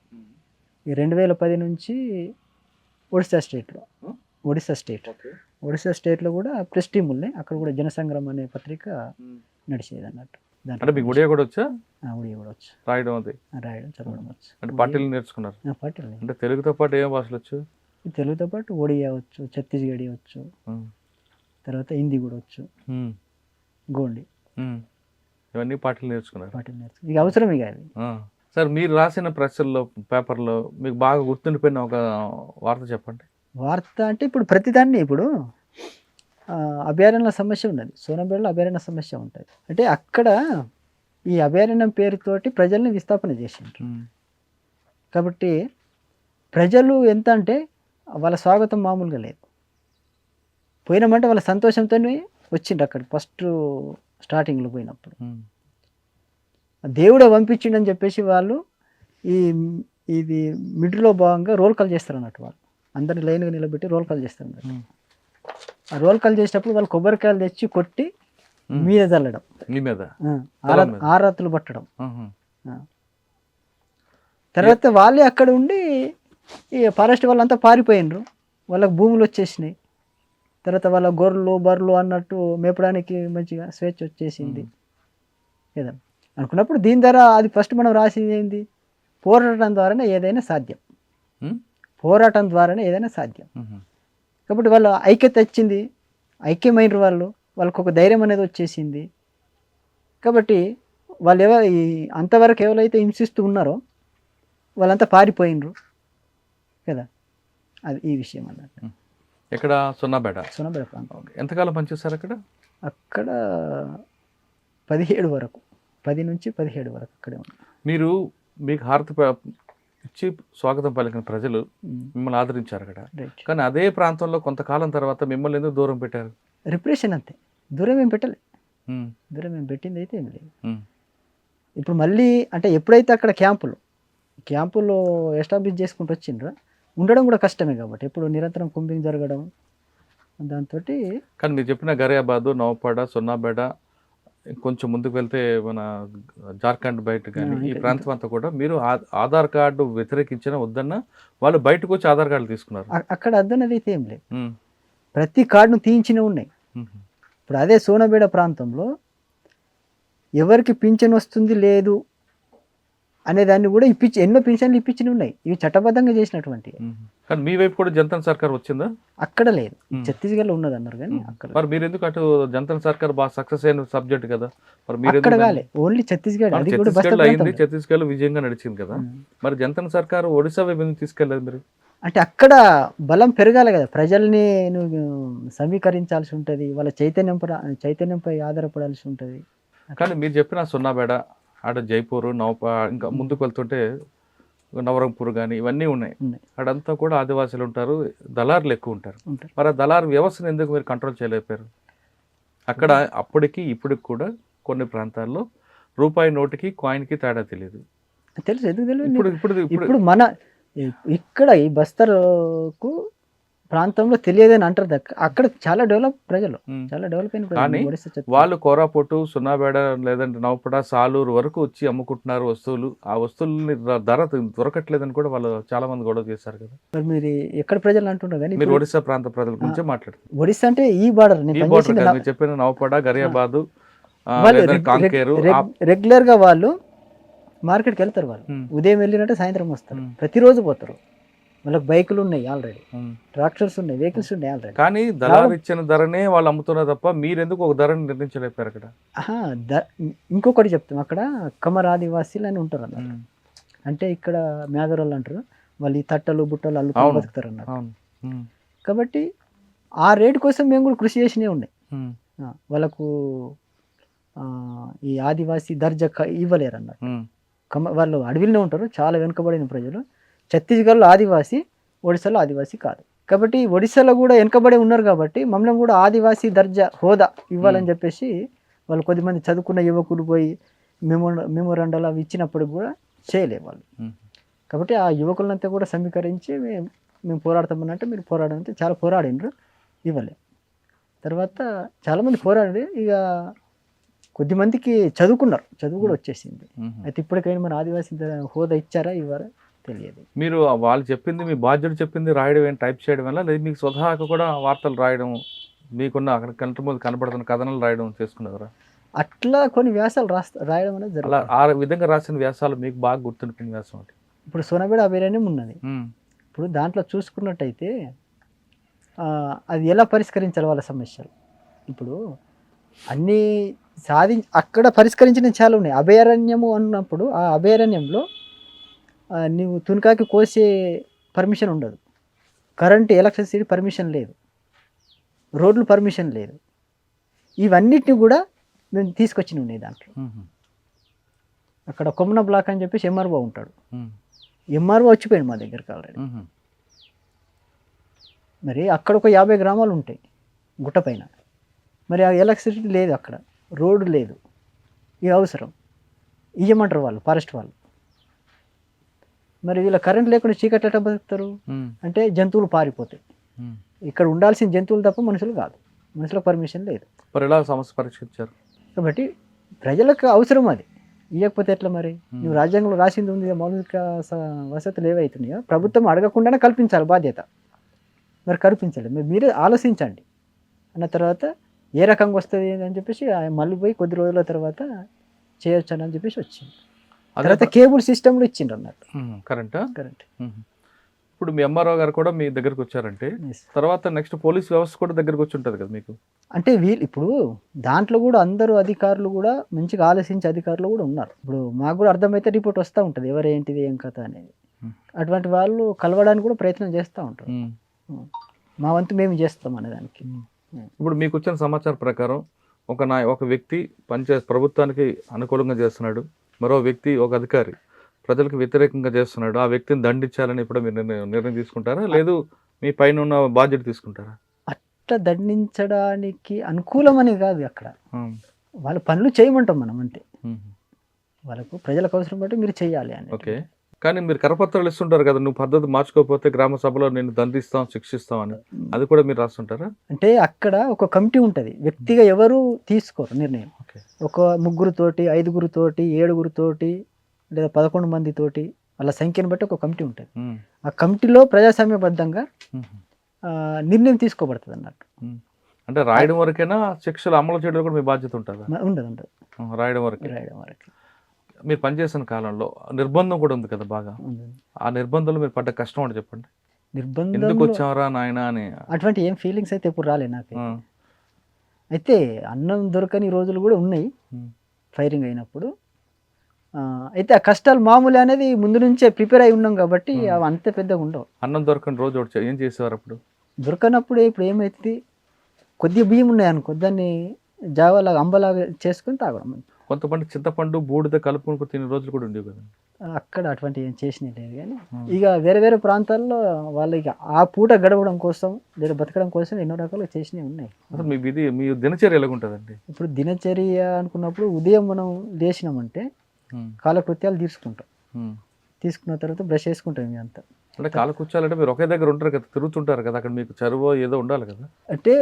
S3: ఈ 2010 నుంచి ఒడిశా స్టేట్లో కూడా ప్రెస్ టీం ఉన్నాయి, అక్కడ కూడా జనసంగ్రామ్ అనే పత్రిక నడిచేది అన్నట్టు.
S2: అంటే మీకు ఒడియా కూడా వచ్చా?
S3: ఒడియా కూడా వచ్చు,
S2: రాయడం అది
S3: రాయడం చదవడం వచ్చు.
S2: అంటే పార్టీలు నేర్చుకున్నారు?
S3: పార్టీలు
S2: అంటే తెలుగుతో పాటు ఏం భాషలు వచ్చు?
S3: తెలుగుతో పాటు ఒడియా వచ్చు, ఛత్తీస్గఢీ వచ్చు, తర్వాత హిందీ కూడా వచ్చు, గోండి,
S2: ఇవన్నీ పార్టీలు నేర్చుకున్నారు.
S3: ఇక అవసరం ఇక అది.
S2: సార్, మీరు రాసిన ప్రెస్లో పేపర్లో మీకు బాగా గుర్తుండిపోయిన ఒక వార్త చెప్పండి.
S3: వార్త అంటే ఇప్పుడు ప్రతిదాన్ని ఇప్పుడు అభయారణ్య సమస్య ఉన్నది, సోనంపేటలో అభయారణ్య సమస్య ఉంటుంది. అంటే అక్కడ ఈ అభయారణ్యం పేరుతోటి ప్రజల్ని విస్థాపన చేసిండ్రు. కాబట్టి ప్రజలు ఎంత అంటే వాళ్ళ స్వాగతం మామూలుగా లేదు. పోయినామంటే వాళ్ళ సంతోషంతో వచ్చిండ్రు అక్కడికి ఫస్ట్ స్టార్టింగ్లో పోయినప్పుడు. దేవుడే పంపించిండని చెప్పేసి వాళ్ళు ఇది మిడిల్లో భాగంగా రోల్ కాల్ చేస్తారు అన్నట్టు. వాళ్ళు అందరిని లైన్గా నిలబెట్టి రోల్ కాల్ చేస్తారు అన్నట్టు. ఆ రోల్ కాల్ చేసేటప్పుడు వాళ్ళు కొబ్బరికాయలు తెచ్చి కొట్టి మీద చల్లడం,
S2: మీ మీద
S3: ఆరాతులు పట్టడం. తర్వాత వాళ్ళే అక్కడ ఉండి ఈ ఫారెస్ట్ వాళ్ళంతా పారిపోయినరు, వాళ్ళకి భూములు వచ్చేసినాయి. తర్వాత వాళ్ళ గొర్రెలు బర్రెలు అన్నట్టు మేపడానికి మంచిగా స్వేచ్ఛ వచ్చేసింది కదా అనుకున్నప్పుడు, దీని ద్వారా అది ఫస్ట్ మనం రాసింది ఏంది, పోరాటం ద్వారానే ఏదైనా సాధ్యం, పోరాటం ద్వారానే ఏదైనా సాధ్యం. కాబట్టి వాళ్ళ ఐక్యత వచ్చింది, ఐక్యమైన వాళ్ళకు ఒక ధైర్యం అనేది వచ్చేసింది. కాబట్టి వాళ్ళు అంతవరకు ఎవరైతే హింసిస్తూ ఉన్నారో వాళ్ళంతా పారిపోయినరు కదా, అది ఈ విషయం అన్నట్టు.
S2: ఎక్కడ? సోనాపేట
S3: ప్రాంతం.
S2: ఎంతకాలం పనిచేస్తారు అక్కడ?
S3: అక్కడ 17 వరకు, 10 నుంచి 17 వరకు అక్కడే ఉన్నారు.
S2: మీకు హారతి ఇచ్చి స్వాగతం పలికిన ప్రజలు మిమ్మల్ని ఆదరించారు అక్కడ. కానీ అదే ప్రాంతంలో కొంతకాలం తర్వాత మిమ్మల్ని ఎందుకు దూరం పెట్టారు?
S3: రిప్రెషన్ అంతే, దూరం ఏం పెట్టలే. దూరం ఏం పెట్టింది అయితే ఏం లేదు. ఇప్పుడు మళ్ళీ అంటే ఎప్పుడైతే అక్కడ క్యాంపులో ఎస్టాబ్లిష్ చేసుకుంటూ వచ్చిండ్రో ఉండడం కూడా కష్టమే. కాబట్టి ఎప్పుడు నిరంతరం కుంభింగ్ జరగడం దాంతో.
S2: కానీ మీరు చెప్పిన గరియాబాదు, నవపాడ, సోనాపేట, కొంచెం ముందుకు వెళ్తే మన జార్ఖండ్ బయట కానీ ఈ ప్రాంతం అంతా కూడా మీరు ఆధార్ కార్డు వ్యతిరేకించిన వద్దన్నా వాళ్ళు బయటకు వచ్చి ఆధార్ కార్డులు తీసుకున్నారు.
S3: అక్కడ అద్దన్నది అయితే ఏం లేదు, ప్రతి కార్డును తీయించినవి ఉన్నాయి. ఇప్పుడు అదే సోనాపేట ప్రాంతంలో ఎవరికి పింఛన్ వస్తుంది లేదు అనే దాన్ని కూడా ఎన్నో పింఛన్లు ఇప్పించినవి ఉన్నాయి, ఇవి చట్టబద్ధంగా చేసినటువంటి.
S2: కానీ మీ వైపు కూడా జనతా సర్కార్ వచ్చిందా?
S3: అక్కడ లేదు, ఛత్తీస్గఢ్లో ఉన్నది అన్నారు కానీ అక్కడ.
S2: మరి మీరు ఎందుకు అటు జనతా సర్కార్ బాగా సక్సెస్ అయిన సబ్జెక్ట్ కదా, మరి మీరు
S3: అక్కడ కాలే, ఓన్లీ ఛత్తీస్గఢ్.
S2: అయింది, ఛత్తీస్గఢ్ విజయంగా నడిచింది కదా, మరి జనతా సర్కార్ ఒడిశా వైపు ఎందుకు తీసుకెళ్ళలేదు మీరు?
S3: అంటే అక్కడ బలం పెరగాలి కదా, ప్రజల్ని నువ్వు సమీకరించాల్సి ఉంటుంది, వాళ్ళ చైతన్యంపై ఆధారపడాల్సి ఉంటుంది.
S2: కానీ మీరు చెప్పిన సోనాపేట, ఆడ జైపూర్, ఇంకా ముందుకు వెళ్తుంటే నవరంపూర్ కానీ ఇవన్నీ ఉన్నాయి, అక్కడంతా కూడా ఆదివాసులు ఉంటారు, దళారులు ఎక్కువ ఉంటారు. మరి ఆ దళారు వ్యవస్థను ఎందుకు మీరు కంట్రోల్ చేయలేకపోయారు? అక్కడ అప్పటికి ఇప్పటికి కూడా కొన్ని ప్రాంతాల్లో రూపాయి నోటుకి కాయిన్కి తేడా తెలియదు.
S3: తెలుసు, ఎందుకు తెలియదు? ఇప్పుడు మన ఇక్కడ ఈ బస్తర్కు ప్రాంతంలో తెలియదని అంటారు, అక్కడ చాలా డెవలప్ ప్రజలు, చాలా డెవలప్ అయిన
S2: ప్రజలు. వాళ్ళు కోరాపుట్టు, సోనాపేట లేదంటే నవపేట, సాలూరు వరకు వచ్చి అమ్ముకుంటున్నారు వస్తువులు. ఆ వస్తువులని ధర దొరకట్లేదని కూడా వాళ్ళు చాలా మంది గొడవ చేశారు కదా.
S3: మరి మీరు ఎక్కడ ప్రజలు అంటున్నారు కానీ
S2: మీరు ఒడిశా ప్రాంత ప్రజల గురించి మాట్లాడుతున్నారు.
S3: ఒడిశా అంటే ఈ బార్డర్
S2: చెప్పిన నవపేట, గరియాబాదు,
S3: రెగ్యులర్ గా వాళ్ళు మార్కెట్కి వెళ్తారు. వాళ్ళు ఉదయం వెళ్ళినట్టు సాయంత్రం వస్తారు, ప్రతిరోజు పోతారు. వాళ్ళకి బైకులు ఉన్నాయి ఆల్రెడీ, ట్రాక్టర్స్ ఉన్నాయి, వెహికల్స్ ఉన్నాయి ఆల్రెడీ.
S2: కానీ దళారు ఇచ్చిన ధరనే వాళ్ళు అమ్ముతున్నారు తప్ప మీరెందుకు ఒక ధరని నిర్ణయించలేపారు అక్కడ?
S3: ఇంకొకటి చెప్తాం, అక్కడ కమర్ ఆదివాసీలు అని ఉంటారు అన్నమాట. అంటే ఇక్కడ మేదరోళ్ళు అంటారు, వాళ్ళు ఈ తట్టలు బుట్టలు అల్లుకొని బతుకుతారు అన్నమాట. కాబట్టి ఆ రేటు కోసం మేము కూడా కృషి చేసినవి ఉన్నాయి. వాళ్ళకు ఈ ఆదివాసీ దర్జా ఇవ్వలేరు అన్నట్టు. వాళ్ళు అడవిలోనే ఉంటారు, చాలా వెనుకబడిన ప్రజలు. ఛత్తీస్గఢ్లో ఆదివాసీ, ఒడిశాలో ఆదివాసీ కాదు. కాబట్టి ఒడిశాలో కూడా వెనకబడి ఉన్నారు కాబట్టి మమ్మల్ని కూడా ఆదివాసీ దర్జా హోదా ఇవ్వాలని చెప్పేసి వాళ్ళు కొద్దిమంది చదువుకున్న యువకులు పోయి మెమోరాండాలు అవి ఇచ్చినప్పుడు కూడా చేయలే వాళ్ళు. కాబట్టి ఆ యువకులంతా కూడా సమీకరించి మేము పోరాడతామనంటే మీరు పోరాడంటే చాలా పోరాడినరు, ఇవ్వలే. తర్వాత చాలామంది పోరాడి ఇక కొద్దిమందికి చదువుకున్నారు, చదువు కూడా వచ్చేసింది. అయితే ఇప్పటికైనా మన ఆదివాసీ హోదా ఇచ్చారా ఇవ్వరా తెలియదు.
S2: మీరు వాళ్ళు చెప్పింది మీ బాధ్యుడు చెప్పింది రాయడం ఏంటి, టైప్ చేయడం వల్ల లేదు మీకు స్వతహాగా కూడా వార్తలు రాయడం, మీకున్న అక్కడ కంటి ముందు కనపడుతున్న కథనాలు రాయడం చేసుకున్నారా?
S3: అట్లా కొన్ని వ్యాసాలు రాయడం అనేది
S2: అలా
S3: జరుగుతుంది.
S2: ఆ విధంగా రాసిన వ్యాసాలు మీకు బాగా గుర్తుండిపోయిన వ్యాసం అంటే?
S3: ఇప్పుడు సోనబేడ అభయారణ్యం ఉన్నది. ఇప్పుడు దాంట్లో చూసుకున్నట్టయితే అది ఎలా పరిష్కరించాలి వాళ్ళ సమస్యలు. ఇప్పుడు అన్నీ అక్కడ పరిష్కరించిన చాలా ఉన్నాయి. అభయారణ్యము అన్నప్పుడు ఆ అభయారణ్యంలో నువ్వు తునికాకి కోసే పర్మిషన్ ఉండదు, కరెంట్ ఎలక్ట్రిసిటీ పర్మిషన్ లేదు, రోడ్లు పర్మిషన్ లేదు. ఇవన్నిటిని కూడా మేము తీసుకొచ్చి ఉన్నాయి దాంట్లో. అక్కడ కొమ్మన బ్లాక్ అని చెప్పేసి ఎంఆర్ఓ ఉంటాడు, ఎంఆర్ఓ వచ్చిపోయాడు మా దగ్గరికి ఆల్రెడీ. మరి అక్కడ ఒక 50 గ్రామాలు ఉంటాయి గుట్ట పైన, మరి ఆ ఎలక్ట్రిసిటీ లేదు, అక్కడ రోడ్డు లేదు. ఇది అవసరం, ఇయ్యమంటారు వాళ్ళు ఫారెస్ట్ వాళ్ళు. మరి వీళ్ళ కరెంట్ లేకుండా చీకట్లు ఎట్లా బతుకుతారు అంటే జంతువులు పారిపోతాయి. ఇక్కడ ఉండాల్సిన జంతువులు తప్ప మనుషులు కాదు, మనుషులకు పర్మిషన్ లేదు.
S2: మరి ఎలా సమస్య పరిష్కరించారు?
S3: కాబట్టి ప్రజలకు అవసరం అది, ఇవ్వకపోతే ఎట్లా? మరి నువ్వు రాజ్యాంగంలో రాసింది ఉంది, మౌలిక వసతులు ఏవైతున్నాయో ప్రభుత్వం అడగకుండానే కల్పించాలి బాధ్యత. మరి కల్పించాలి, మీరే ఆలోచించండి అన్న తర్వాత ఏ రకంగా వస్తుంది అని చెప్పేసి మళ్ళీ పోయి కొద్ది రోజుల తర్వాత చేయొచ్చు అని చెప్పేసి వచ్చింది. తర్వాత కేబుల్ సిస్టమ్లు ఇచ్చిండ్రు అన్నట్టు
S2: కరెంట్.
S3: కరెంట్
S2: ఇప్పుడు మీ ఎంఆర్ఓ గారు కూడా మీ దగ్గరకు వచ్చారంటే తర్వాత నెక్స్ట్ పోలీస్ వ్యవస్థ కూడా దగ్గరకు వచ్చి ఉంటుంది కదా మీకు.
S3: అంటే వీళ్ళు ఇప్పుడు దాంట్లో కూడా అందరూ అధికారులు కూడా మంచిగా ఆలోచించే అధికారులు కూడా ఉన్నారు. ఇప్పుడు మాకు కూడా అర్థమైతే రిపోర్ట్ వస్తూ ఉంటుంది ఎవరేంటిది ఏం కథ అనేది. అటువంటి వాళ్ళు కలవడానికి కూడా ప్రయత్నం చేస్తూ ఉంటారు. మా వంతు మేము చేస్తాం అనేదానికి.
S2: ఇప్పుడు మీకు వచ్చిన సమాచారం ప్రకారం ఒక వ్యక్తి ప్రభుత్వానికి అనుకూలంగా చేస్తున్నాడు, మరో వ్యక్తి ఒక అధికారి ప్రజలకు వ్యతిరేకంగా చేస్తున్నాడు, ఆ వ్యక్తిని దండించాలని ఇప్పుడు మీరు నిర్ణయం తీసుకుంటారా, లేదు మీ పైన ఉన్న బాధ్యత తీసుకుంటారా?
S3: అట్లా దండించడానికి అనుకూలమని కాదు, అక్కడ వాళ్ళ పనులు చేయమంటాం మనం అంతే. వాళ్ళకు ప్రజలకు అవసరం బట్టి మీరు చెయ్యాలి అని.
S2: ఓకే, కానీ మీరు కరపత్రాలు ఇస్తుంటారు కదా, నువ్వు పద్ధతి మార్చుకోకపోతే గ్రామ సభలో నేను దండిస్తాం శిక్షిస్తాం అని, అది కూడా మీరు రాస్తుంటారా?
S3: అంటే అక్కడ ఒక కమిటీ ఉంటుంది, వ్యక్తిగా ఎవరు తీసుకోరు నిర్ణయం. ఒక 3 తోటి 5 తోటి 7 తోటి లేదా 11 మందితోటి వాళ్ళ సంఖ్యను బట్టి ఒక కమిటీ ఉంటుంది. ఆ కమిటీలో ప్రజాస్వామ్యబద్ధంగా నిర్ణయం తీసుకోబడుతుంది అన్నట్టు.
S2: అంటే రాయడం వరకైనా శిక్షలు అమలు చేయడం కూడా మీ బాధ్యత ఉంటుందా?
S3: ఉండదు,
S2: రాయడం వరకు. మీరు పనిచేసిన కాలంలో నిర్బంధం కూడా ఉంది కదా బాగా, ఆ నిర్బంధంలో మీరు పడ్డ కష్టం అంటే చెప్పండి.
S3: నిర్బంధం
S2: ఎందుకు వచ్చావరా నాయన అని
S3: అటువంటి ఏం ఫీలింగ్స్ అయితే ఎప్పుడు రాలే నాకు. అయితే అన్నం దొరకని రోజులు కూడా ఉన్నాయి ఫైరింగ్ అయినప్పుడు. అయితే ఆ కష్టాలు మామూలు అనేది ముందు నుంచే ప్రిపేర్ అయి ఉన్నాం కాబట్టి అవి అంత పెద్దగా ఉండవు.
S2: అన్నం దొరకని రోజు ఏం చేసేవారు అప్పుడు?
S3: దొరకనప్పుడు ఇప్పుడు ఏమైతుంది, కొద్దిగా బియ్యం ఉన్నాయి అనుకో, దాన్ని జావాలాగా అంబలాగా చేసుకుని తాగడం.
S2: కొంతమంది చింతపండు బూడిద కలుపుకొని తినే రోజులు కూడా ఉండేవి కదా.
S3: అక్కడ అటువంటి ఏం చేసినా లేదు. కానీ ఇక వేరే వేరే ప్రాంతాల్లో వాళ్ళు ఇక ఆ పూట గడవడం కోసం లేదా బతకడం కోసం ఎన్నో రకాలు చేసినవి ఉన్నాయి.
S2: అసలు మీ దినచర్య ఎలాగుంటుందండి?
S3: ఇప్పుడు దినచర్య అనుకున్నప్పుడు ఉదయం మనం లేచినామంటే కాలకృత్యాలు తీసుకున్న తర్వాత బ్రష్ వేసుకుంటాం. ఇవి అంతా
S2: అంటే కాలకృత్యాలంటే మీరు ఒకే దగ్గర ఉంటారు కదా, తిరుగుతుంటారు కదా, అక్కడ మీకు చెరువు ఏదో ఉండాలి కదా.
S3: అంటే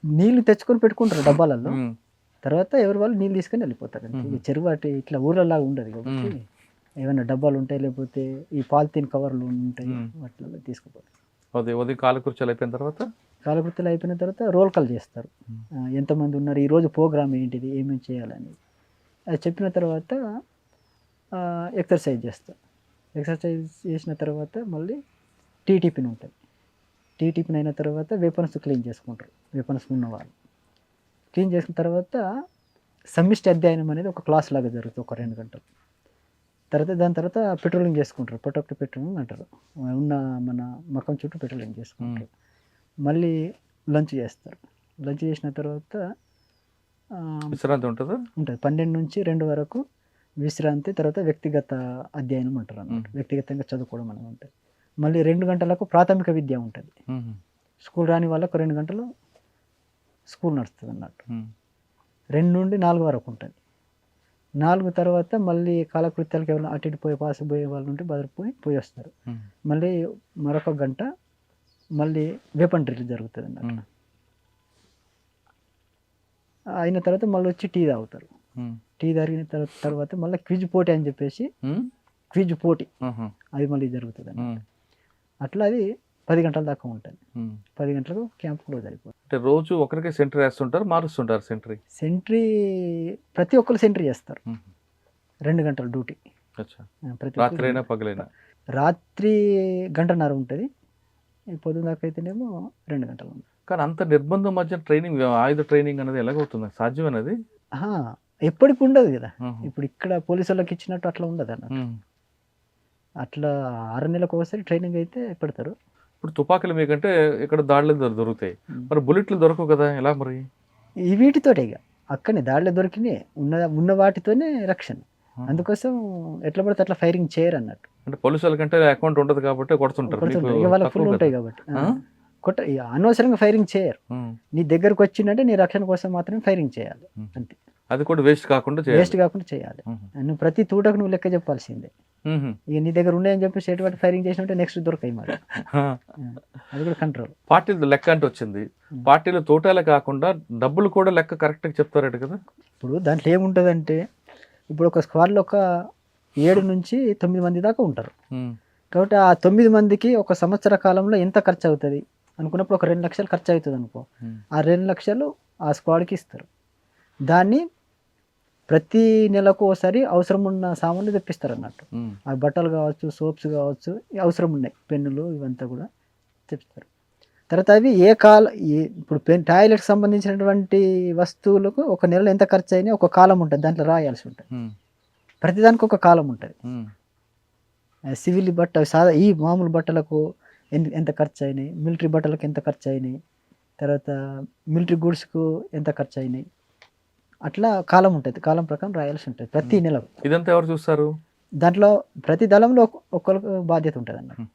S3: నీళ్లు తెచ్చుకొని పెట్టుకుంటారు డబ్బాలలో, తర్వాత ఎవరి వాళ్ళు నీళ్ళు తీసుకొని వెళ్ళిపోతారు. చెరువు అటు ఇట్లా ఊర్లలాగా ఉండదు కాబట్టి ఏమైనా డబ్బాలు ఉంటాయి, లేకపోతే ఈ పాలిథిన్ కవర్లు ఉంటాయి, వాటిలో తీసుకుపోతారు.
S2: ఉదయం కాలకృత్యాలు అయిపోయిన
S3: తర్వాత రోల్ కాల్ చేస్తారు. ఎంతమంది ఉన్నారు, ఈరోజు ప్రోగ్రామ్ ఏంటిది, ఏమేమి చేయాలని అది చెప్పిన తర్వాత ఎక్సర్సైజ్ చేస్తారు. ఎక్సర్సైజ్ చేసిన తర్వాత మళ్ళీ టీటీపీని ఉంటుంది. టీటీపీని అయిన తర్వాత వెపన్స్ క్లీన్ చేసుకుంటారు. వెపన్స్ ఉన్నవాళ్ళు క్లీన్ చేసిన తర్వాత సమిష్టి అధ్యయనం అనేది ఒక క్లాస్ లాగా జరుగుతుంది, ఒక 2 గంటలు. దాని తర్వాత పెట్రోలింగ్ చేసుకుంటారు, ప్రొటెక్ట్ పెట్రోలింగ్ అంటారు. ఉన్న మన మకం చుట్టూ పెట్రోలింగ్ చేసుకుంటారు. మళ్ళీ లంచ్ చేస్తారు. లంచ్ చేసిన తర్వాత
S2: విశ్రాంతి ఉంటుంది.
S3: 12 నుంచి 2 వరకు విశ్రాంతి. తర్వాత వ్యక్తిగత అధ్యయనం అంటారు అన్నమాట, వ్యక్తిగతంగా చదువుకోవడం అనేది ఉంటుంది. మళ్ళీ 2 గంటలకు ప్రాథమిక విద్య ఉంటుంది.
S2: మ్మ్.
S3: స్కూల్ రాని వాళ్ళకు 2 గంటలు స్కూల్ నడుస్తుంది అన్నట్టు.
S2: మ్మ్.
S3: 2 నుండి 4 వరకు ఉంటుంది. 4 తర్వాత మళ్ళీ కాలకృత్యాలకు ఎవరైనా అటు ఇటు పోయే వాళ్ళు ఉంటే పోయి వస్తారు.
S2: మ్మ్.
S3: మళ్ళీ మరొక గంట మళ్ళీ వెపన్ డ్రిల్ జరుగుతుంది అన్నట్టు.
S2: మ్మ్.
S3: అయిన తర్వాత మళ్ళీ వచ్చి టీ తాగుతారు.
S2: మ్మ్.
S3: టీ తాగిన తర్వాత మళ్ళీ క్విజ్ పోటీ అని చెప్పేసి
S2: మ్మ్.
S3: క్విజ్ పోటీ
S2: మ్మ్.
S3: అది మళ్ళీ జరుగుతుంది అన్నమాట.
S2: మ్మ్.
S3: అట్లా అది 10 గంటల దాకా ఉంటుంది.
S2: మ్మ్.
S3: 10 గంటలకు క్యాంప్ క్లోజ్ అయిపోతుంది.
S2: అంటే రోజు ఒకరికే సెంటరీ వేస్తుంటారు, మారుస్తుంటారు సెంటరీ?
S3: సెంట్రీ ప్రతి ఒక్కరు సెంట్రీ చేస్తారు. 2 గంటల డ్యూటీ
S2: అచ్చా.
S3: ప్రతి
S2: రాత్రి అయినా పగలైనా?
S3: రాత్రి 1.5 గంట ఉంటుంది, పొద్దున దాకా అయితేనేమో 2 గంటలు ఉంటుంది.
S2: కానీ అంత నిర్బంధం మధ్య ట్రైనింగ్, ఆయుధ ట్రైనింగ్ అనేది ఎలాగవుతుంది? సాధ్యమేనది?
S3: ఎప్పటికి ఉండదు కదా.
S2: మ్మ్.
S3: ఇప్పుడు ఇక్కడ పోలీసు వాళ్ళకి ఇచ్చినట్టు అట్లా ఉండదు అన్నట్టు.
S2: మ్మ్.
S3: అట్లా 6 నెలలకు ఒకసారి ట్రైనింగ్ అయితే పెడతారు.
S2: ఇప్పుడు తుపాకులు మీకంటే ఇక్కడ దాడులు దొరుకుతాయి,
S3: మ్మ్.
S2: మరి బుల్లెట్లు దొరకవు కదా, ఎలా మరి?
S3: ఈ వీటితోటే ఇక అక్కడనే దాడిలో దొరికినాయి ఉన్న వాటితోనే రక్షణ. అందుకోసం ఎట్లా పడితే అట్లా ఫైరింగ్ చేయరు అన్నట్టు.
S2: అంటే పోలీసు వాళ్ళకంటే అకౌంట్ ఉండదు కాబట్టి కొడుతుంటారు.
S3: కొడుతుంటారు.
S2: మీకు
S3: ఇక వాళ్ళకి
S2: తక్కువ
S3: ఫుల్
S2: కదా?
S3: ఉంటాయి కాబట్టి
S2: ఆ?
S3: ఇక అనవసరంగా ఫైరింగ్ చేయరు.
S2: మ్మ్.
S3: నీ దగ్గరకు వచ్చిందంటే నీ రక్షణ కోసం మాత్రమే ఫైరింగ్ చేయాలి
S2: మ్మ్.
S3: అంతే.
S2: అది కూడా వేస్ట్ కాకుండా చేయాలి.
S3: వేస్ట్ కాకుండా చేయాలి.
S2: మ్మ్.
S3: నువ్వు ప్రతి తూటకు నువ్వు లెక్క చెప్పాల్సిందే.
S2: మ్మ్.
S3: ఇక నీ దగ్గర ఉన్నాయని చెప్పి ఎటువంటి ఫైరింగ్ చేసినట్టే నెక్స్ట్ దొరకాయి మరి. అది కూడా కంట్రోల్.
S2: పార్టీలు లెక్క అంటే వచ్చింది, పార్టీలు తోటాలే కాకుండా డబ్బులు కూడా లెక్క కరెక్ట్గా చెప్తారట కదా?
S3: ఇప్పుడు దాంట్లో ఏముంటుందంటే, ఇప్పుడు ఒక స్క్వాడ్లో ఒక 7 నుంచి 9 మంది దాకా ఉంటారు.
S2: మ్మ్.
S3: కాబట్టి ఆ 9 మందికి ఒక సంవత్సర కాలంలో ఎంత ఖర్చు అవుతుంది అనుకున్నప్పుడు ఒక 2 లక్షలు ఖర్చు అవుతుంది అనుకో.
S2: మ్మ్.
S3: ఆ 2 లక్షలు ఆ స్క్వాడ్కి ఇస్తారు. దాన్ని ప్రతి నెలకు ఒకసారి అవసరం ఉన్న సామాన్లు తెప్పిస్తారు అన్నట్టు.
S2: మ్మ్.
S3: ఆ బట్టలు కావచ్చు, సోప్స్ కావచ్చు, అవసరం ఉన్నాయి, పెన్నులు ఇవంతా కూడా తెప్పిస్తారు. తర్వాత అవి ఇప్పుడు టాయిలెట్కి సంబంధించినటువంటి వస్తువులకు ఒక నెలలో ఎంత ఖర్చు అయినాయి ఒక కాలం ఉంటుంది, దాంట్లో రాయాల్సి ఉంటుంది.
S2: మ్మ్.
S3: ప్రతిదానికి ఒక కాలం ఉంటుంది.
S2: మ్మ్.
S3: సివిల్ ఈ మామూలు బట్టలకు ఎంత ఖర్చు అయినాయి, మిలిటరీ బట్టలకు ఎంత ఖర్చు అయినాయి, తర్వాత మిలిటరీ గూడ్స్కు ఎంత ఖర్చు అయినాయి, అట్లా కాలం ఉంటుంది. కాలం ప్రకారం రాయాల్సి ఉంటుంది ప్రతి నెలకు.
S2: ఇదంతా ఎవరు చూస్తారు?
S3: దాంట్లో ప్రతి దళంలో ఒక్కరికి బాధ్యత ఉంటుంది అన్నట్టు.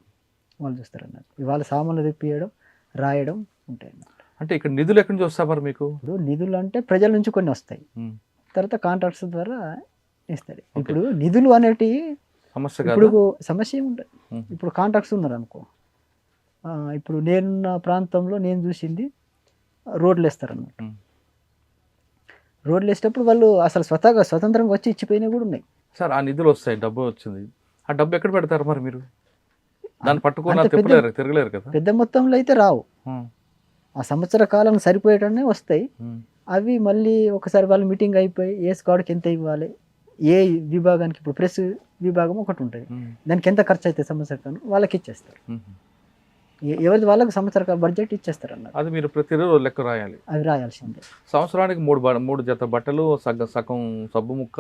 S3: వాళ్ళు చూస్తారు అన్నట్టు. వాళ్ళ సామాన్లు తెప్పియడం, రాయడం ఉంటాయి అన్నట్టు.
S2: అంటే ఇక్కడ నిధులు ఎక్కడి నుంచి వస్తారు మరి మీకు?
S3: ఇప్పుడు నిధులు అంటే ప్రజల నుంచి కొన్ని వస్తాయి,
S2: మ్మ్.
S3: తర్వాత కాంట్రాక్ట్స్ ద్వారా ఇస్తారు. ఇప్పుడు నిధులు అనేటివి
S2: సమస్య కాదు.
S3: ఇప్పుడు సమస్య ఏముంటుంది.
S2: మ్మ్.
S3: ఇప్పుడు కాంట్రాక్ట్స్ ఉన్నారు అనుకో, ఇప్పుడు నేనున్న ప్రాంతంలో నేను చూసింది రోడ్లు వేస్తారు అన్నట్టు.
S2: మ్మ్.
S3: రోడ్లు వేసేటప్పుడు వాళ్ళు అసలు స్వతంత్రంగా వచ్చి ఇచ్చిపోయినవి కూడా ఉన్నాయి.
S2: సార్ ఆ నిధులు వస్తాయి, డబ్బు వచ్చింది, ఆ డబ్బు ఎక్కడ పెడతారు మరి మీరు? దాన్ని పట్టుకొని
S3: అంత
S2: తిరగలేరు కదా?
S3: పెద్ద మొత్తంలో అయితే రావు.
S2: మ్మ్.
S3: ఆ సంవత్సర కాలం సరిపోయేటనే వస్తాయి.
S2: మ్మ్.
S3: అవి మళ్ళీ ఒకసారి వాళ్ళు మీటింగ్ అయిపోయి ఏ స్క్వాడ్కి ఎంత ఇవ్వాలి, ఏ విభాగానికి, ఇప్పుడు ప్రెస్ విభాగం ఒకటి ఉంటుంది,
S2: మ్మ్.
S3: దానికి ఎంత ఖర్చు అవుతుంది సంవత్సర కాలం వాళ్ళకి ఇచ్చేస్తారు.
S2: మ్మ్.
S3: ఎవరిది వాళ్ళకి సంవత్సర బడ్జెట్ ఇచ్చేస్తారు అన్నారు.
S2: అది మీరు ప్రతిరోజు లెక్క రాయాలి.
S3: అవి రాయాల్సిందే.
S2: సంవత్సరానికి 3 జత బట్టలు, సగం సబ్బు ముక్క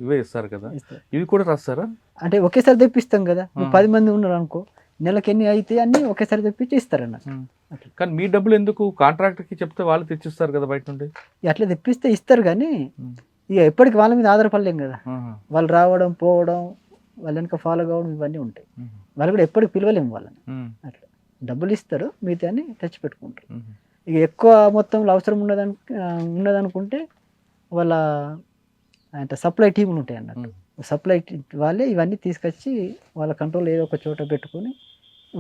S2: ఇవే ఇస్తారు కదా,
S3: ఇస్తారు.
S2: ఇవి కూడా రాస్తారా?
S3: అంటే ఒకేసారి తెప్పిస్తాం కదా. నువ్వు 10 మంది ఉన్నారు అనుకో, నెలకి ఎన్ని అయితే అన్ని ఒకేసారి తెప్పించి ఇస్తారు అన్నట్టు. అట్లా
S2: కానీ మీ డబ్బులు ఎందుకు? కాంట్రాక్టర్కి చెప్తే వాళ్ళు తెచ్చిస్తారు కదా బయట నుండి.
S3: అట్లా తెప్పిస్తే ఇస్తారు, కానీ ఇక ఎప్పటికి వాళ్ళ మీద ఆధారపడలేం కదా. వాళ్ళు రావడం, పోవడం, వాళ్ళ వెనక ఫాలో కావడం ఇవన్నీ ఉంటాయి. వాళ్ళు కూడా ఎప్పటికి పిలవలేము వాళ్ళని. అట్లా డబ్బులు ఇస్తారు, మిగతా అని తెచ్చి పెట్టుకుంటారు. ఇక ఎక్కువ మొత్తంలో అవసరం ఉన్నదనుకుంటే వాళ్ళ అంటే సప్లై టీములు ఉంటాయి అన్నట్టు. సప్లై వాళ్ళే ఇవన్నీ తీసుకొచ్చి వాళ్ళ కంట్రోల్ ఏదో ఒక చోట పెట్టుకొని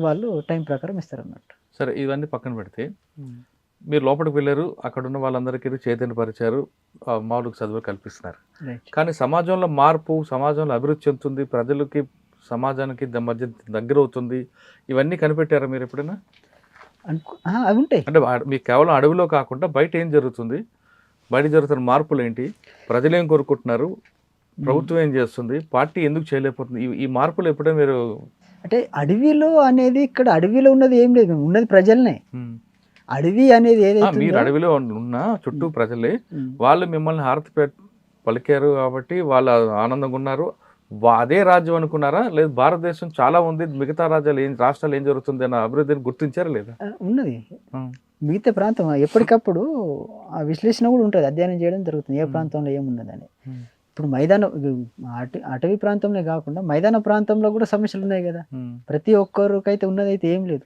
S3: వాళ్ళు టైం ప్రకారం ఇస్తారు అన్నట్టు.
S2: సరే, ఇవన్నీ పక్కన పెడితే మీరు లోపలికి వెళ్ళారు, అక్కడ ఉన్న వాళ్ళందరికీ చైతన్యపరిచారు, మామూలుగా చదువు కల్పిస్తున్నారు. కానీ సమాజంలో మార్పు, సమాజంలో అభివృద్ధి చెందుతుంది, ప్రజలకి సమాజానికి మధ్య దగ్గర అవుతుంది, ఇవన్నీ కనిపెట్టారా మీరు ఎప్పుడైనా?
S3: అవి ఉంటాయి.
S2: అంటే మీకు కేవలం అడవిలో కాకుండా బయట ఏం జరుగుతుంది, బయట జరుగుతున్న మార్పులు ఏంటి, ప్రజలు ఏం కోరుకుంటున్నారు, ప్రభుత్వం ఏం చేస్తుంది, పార్టీ ఎందుకు చేయలేకపోతుంది, ఈ మార్పులు ఎప్పుడైనా మీరు?
S3: అంటే అడవిలో అనేది, ఇక్కడ అడవిలో ఉన్నది ఏం లేదు, ఉన్నది ప్రజలనే. అడవి అనేది ఏదైతే
S2: మీరు అడవిలో ఉన్న చుట్టూ ప్రజలే, వాళ్ళు మిమ్మల్ని హారతి పలికారు కాబట్టి వాళ్ళు ఆనందంగా ఉన్నారు, అదే రాజ్యం అనుకున్నారా? లేదు భారతదేశం చాలా ఉంది, మిగతా రాష్ట్రాలు ఏం జరుగుతుంది అన్న అభివృద్ధిని గుర్తించారా లేదా?
S3: ఉన్నది. మిగతా ప్రాంతం ఎప్పటికప్పుడు ఆ విశ్లేషణ కూడా ఉంటుంది, అధ్యయనం చేయడం జరుగుతుంది, ఏ ప్రాంతంలో ఏమున్నదని. ఇప్పుడు అటవీ ప్రాంతంలో కాకుండా మైదాన ప్రాంతంలో కూడా సమస్యలు ఉన్నాయి కదా. ప్రతి ఒక్కరికైతే ఉన్నదైతే ఏం లేదు.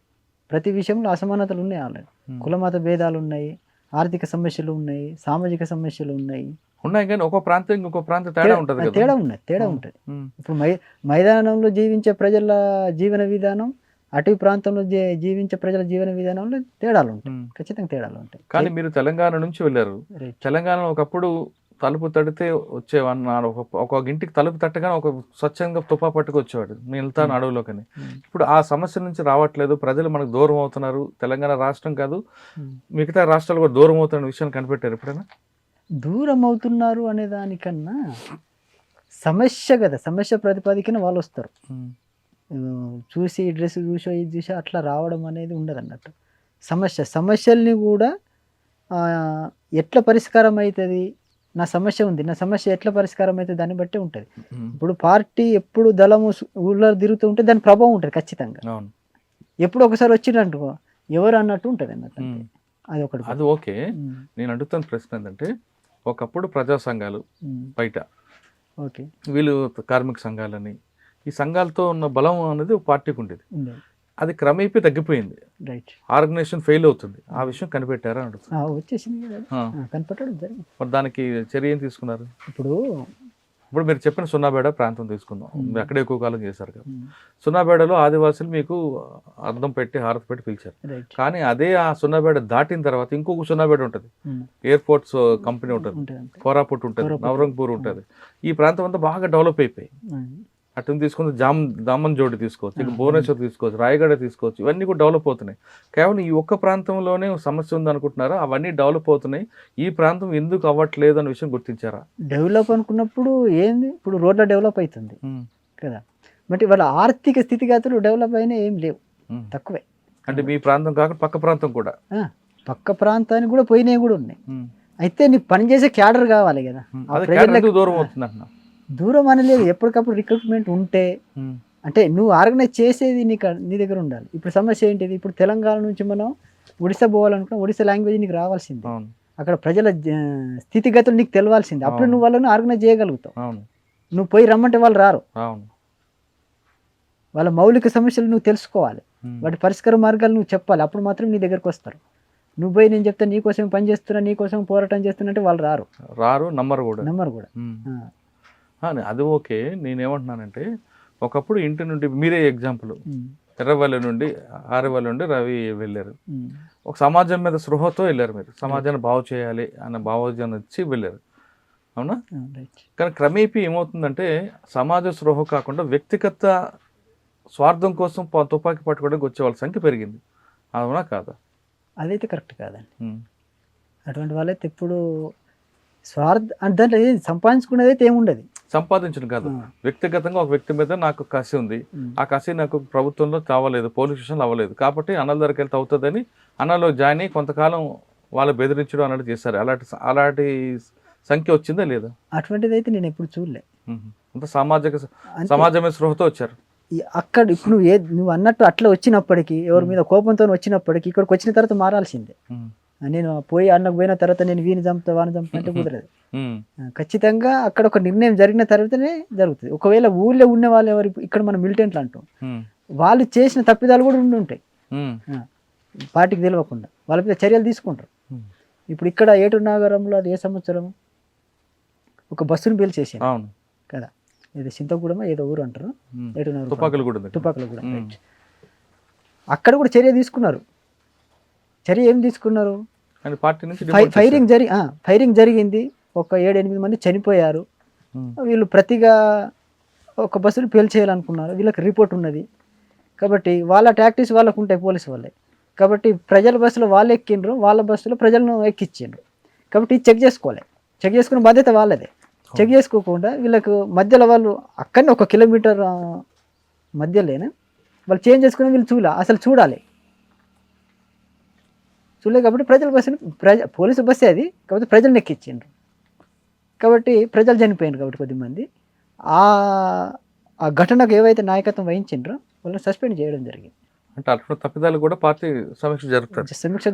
S3: ప్రతి విషయంలో అసమానతలు ఉన్నాయి ఆల్రెడీ. కులమత భేదాలు ఉన్నాయి, ఆర్థిక సమస్యలు ఉన్నాయి, సామాజిక సమస్యలు ఉన్నాయి.
S2: కానీ ఒక ప్రాంతం ఇంకో ప్రాంతం తేడా ఉంటుంది,
S3: తేడా ఉంటుంది. ఇప్పుడు మైదానంలో జీవించే ప్రజల జీవన విధానం, అటవీ ప్రాంతంలో జీవించే ప్రజల జీవన విధానంలో తేడాలు ఉంటాయి, ఖచ్చితంగా తేడాలు ఉంటాయి.
S2: కానీ మీరు తెలంగాణ నుంచి వెళ్ళారు. తెలంగాణ ఒకప్పుడు తలుపు తడితే వచ్చేవన్నారు, ఒక ఇంటికి తలుపు తట్టగానే ఒక స్వచ్ఛంగా తుపా పట్టుకు వచ్చేవాడు, నేను వెళ్తాను అడవులోకని. ఇప్పుడు ఆ సమస్య నుంచి రావట్లేదు, ప్రజలు మనకు దూరం అవుతున్నారు. తెలంగాణ రాష్ట్రం కాదు, మిగతా రాష్ట్రాలు కూడా దూరం అవుతున్న విషయాన్ని కనిపెట్టారు ఎప్పుడైనా?
S3: దూరం అవుతున్నారు అనే దానికన్నా సమస్య కదా, సమస్య ప్రతిపాదికన వాళ్ళు వస్తారు. చూసి డ్రెస్ చూసో ఇది చూసో అట్లా రావడం అనేది ఉండదు అన్నట్టు. సమస్యల్ని కూడా ఎట్లా పరిష్కారం అవుతుంది, నా సమస్య ఉంది, నా సమస్య ఎట్లా పరిష్కారం అవుతుంది దాన్ని బట్టే ఉంటుంది. ఇప్పుడు పార్టీ ఎప్పుడు దళము ఊళ్ళో తిరుగుతూ ఉంటే దాని ప్రభావం ఉంటుంది ఖచ్చితంగా. ఎప్పుడు ఒకసారి వచ్చినట్టు ఎవరు అన్నట్టు ఉంటుంది అన్నట్టు. అది ఒకటి.
S2: అది ఓకే. నేను అడుగుతున్న ప్రశ్న ఏంటంటే, ఒకప్పుడు ప్రజా సంఘాలు బయట,
S3: ఓకే,
S2: వీళ్ళు కార్మిక సంఘాలని, ఈ సంఘాలతో ఉన్న బలం అనేది ఒక పార్టీకి ఉండేది. అది క్రమేపీ తగ్గిపోయింది,
S3: రైట్,
S2: ఆర్గనైజేషన్ ఫెయిల్ అవుతుంది. ఆ విషయం కనిపెట్టారా అడుగుతుంది.
S3: వచ్చేసింది కనిపెట్టడం జరిగింది.
S2: మరి దానికి చర్య ఏం తీసుకున్నారు?
S3: ఇప్పుడు
S2: మీరు చెప్పిన సున్నాబేడ ప్రాంతం తీసుకుందాం, మీరు అక్కడే ఎక్కువ కాలం చేశారు కదా. సున్నాబేడలో ఆదివాసులు మీకు అద్దం పెట్టి హారతి పెట్టి పిలిచారు. కానీ అదే ఆ సున్నాబేడ దాటిన తర్వాత ఇంకొక సున్నాబేడ ఉంటుంది, ఎయిర్పోర్ట్స్ కంపెనీ ఉంటుంది, కోరాపుట్ ఉంటుంది, నవరంగపూర్ ఉంటుంది. ఈ ప్రాంతం అంతా బాగా డెవలప్ అయిపోయి అటు తీసుకుంటే దామన్ జోడి తీసుకోవచ్చు, ఇక భువనేశ్వర్ తీసుకోవచ్చు, రాయగడ తీసుకోవచ్చు. ఇవన్నీ కూడా డెవలప్ అవుతున్నాయి. కేవలం ఈ ఒక్క ప్రాంతంలోనే సమస్య ఉంది అనుకుంటున్నారా? అవన్నీ డెవలప్ అవుతున్నాయి, ఈ ప్రాంతం ఎందుకు అవ్వట్లేదు అనే విషయం గుర్తించారా?
S3: డెవలప్ అనుకున్నప్పుడు ఏంది, ఇప్పుడు రోడ్ల డెవలప్ అవుతుంది కదా, బట్ వాళ్ళ ఆర్థిక స్థితిగతులు డెవలప్ అయినా ఏం లేవు, తక్కువే.
S2: అంటే మీ ప్రాంతం కాకుండా పక్క ప్రాంతం కూడా,
S3: పక్క ప్రాంతానికి కూడా పోయినవి కూడా ఉన్నాయి. అయితే నీకు పనిచేసే క్యాడర్ కావాలి కదా.
S2: దూరం అవుతుంది అంటున్నా.
S3: దూరం అనలేదు, ఎప్పటికప్పుడు రిక్రూట్మెంట్ ఉంటే, అంటే నువ్వు ఆర్గనైజ్ చేసేది నీ దగ్గర ఉండాలి. ఇప్పుడు సమస్య ఏంటిది, ఇప్పుడు తెలంగాణ నుంచి మనం ఒడిశా పోవాలనుకున్నా ఒడిశా లాంగ్వేజ్ నీకు రావాల్సిందే, అక్కడ ప్రజల స్థితిగతులు నీకు తెలవాల్సిందే. అప్పుడు నువ్వు వాళ్ళని ఆర్గనైజ్ చేయగలుగుతావు. నువ్వు పోయి రమ్మంటే వాళ్ళు రారు. వాళ్ళ మౌలిక సమస్యలు నువ్వు తెలుసుకోవాలి, వాటి పరిష్కార మార్గాలు నువ్వు చెప్పాలి, అప్పుడు మాత్రం నీ దగ్గరకు వస్తారు. నువ్వు పోయి నేను చెప్తాను నీకోసం పని చేస్తున్నా, నీకోసం పోరాటం చేస్తున్నా అంటే వాళ్ళు రారు, నమ్మరు కూడా.
S2: అది ఓకే. నేనేమంటున్నానంటే, ఒకప్పుడు ఇంటి నుండి మీరే ఎగ్జాంపుల్, ఎర్రవల్లి నుండి ఆరవల్లి నుండి రవి వెళ్ళారు, ఒక సమాజం మీద స్పృహతో వెళ్ళారు. మీరు సమాజాన్ని బాగు చేయాలి అన్న భావోద్యాన్ని వచ్చి వెళ్ళారు, అవునా? కానీ క్రమేపీ ఏమవుతుందంటే, సమాజ స్పృహ కాకుండా వ్యక్తిగత స్వార్థం కోసం తుపాకీ పట్టుకోవడానికి వచ్చే వాళ్ళ సంఖ్య పెరిగింది, అవునా కాదా?
S3: అదైతే కరెక్ట్ కాదండి. అటువంటి వాళ్ళైతే ఇప్పుడు దాంట్లో సంపాదించుకునేది అయితే ఏముండదు.
S2: సంపాదించడం కాదు, వ్యక్తిగతంగా ఒక వ్యక్తి మీద నాకు కసి ఉంది, ఆ కసి నాకు ప్రభుత్వంలో తావలేదు, పోలీస్ స్టేషన్లో అవ్వలేదు, కాబట్టి అన్నల దగ్గరికి వెళ్తే అవుతుందని అన్నలో జాయిన్ అయ్యి కొంతకాలం వాళ్ళు బెదిరించడం అన్నట్టు చేస్తారు. అలాంటి సంఖ్య వచ్చిందా లేదా?
S3: అటువంటిది అయితే నేను ఎప్పుడు చూడలే.
S2: అంత సమాజమే స్పృహతో వచ్చారు.
S3: అక్కడ ఇప్పుడు నువ్వు అన్నట్టు అట్లా వచ్చినప్పటికీ, ఎవరి మీద కోపంతో వచ్చినప్పటికీ, ఇక్కడికి వచ్చిన తర్వాత మారాల్సిందే. నేను అన్నకు పోయిన తర్వాత నేను వీని చంపుతా వాని చంపుతా అంటే కుదరదు. ఖచ్చితంగా అక్కడ ఒక నిర్ణయం జరిగిన తర్వాతనే జరుగుతుంది. ఒకవేళ ఊళ్ళో ఉన్న వాళ్ళు ఎవరు, ఇక్కడ మనం మిలిటెంట్లు అంటాం, వాళ్ళు చేసిన తప్పిదాలు కూడా ఉంటాయి, పార్టీకి తెలియకుండా వాళ్ళ మీద చర్యలు తీసుకుంటారు. ఇప్పుడు ఇక్కడ ఏటూరు నాగరంలో అది ఏ సంవత్సరం ఒక బస్సును పేల్చేసాను కదా, ఏదో చింతగూడమ ఏదో ఊరు అంటారు, ఏటూరు నాగరం తుపాకులగూడ. అక్కడ కూడా చర్య తీసుకున్నారు. చర్య ఏం తీసుకున్నారు, ఫైరింగ్ జరిగింది, ఒక 7-8 మంది చనిపోయారు. వీళ్ళు ప్రతిగా ఒక బస్సులు పేల్చేయాలనుకున్నారు, వీళ్ళకి రిపోర్ట్ ఉన్నది కాబట్టి వాళ్ళ టాక్టిక్స్ వాళ్ళకు ఉంటాయి, పోలీసు వాళ్ళే. కాబట్టి ప్రజల బస్సులో వాళ్ళు ఎక్కిండ్రు, వాళ్ళ బస్సులో ప్రజలను ఎక్కించిండ్రు. కాబట్టి చెక్ చేసుకునే బాధ్యత వాళ్ళదే. చెక్ చేసుకోకుండా వీళ్ళకు మధ్యలో వాళ్ళు అక్కడనే 1 కిలోమీటర్ మధ్యలోనే వాళ్ళు చేంజ్ చేసుకుని వీళ్ళు చూడాలి. కాబట్టి ప్రజల బస్సును పోలీసు బస్సే అది, కాబట్టి ప్రజలను ఎక్కించిండ్రు, కాబట్టి ప్రజలు చనిపోయిండ్రు. కాబట్టి కొద్దిమంది ఆ ఘటనకు ఏవైతే నాయకత్వం వహించిండ్రో వాళ్ళని సస్పెండ్ చేయడం జరిగింది.
S2: అంటే అటువంటి తప్పిదాలు కూడా పార్టీ సమీక్ష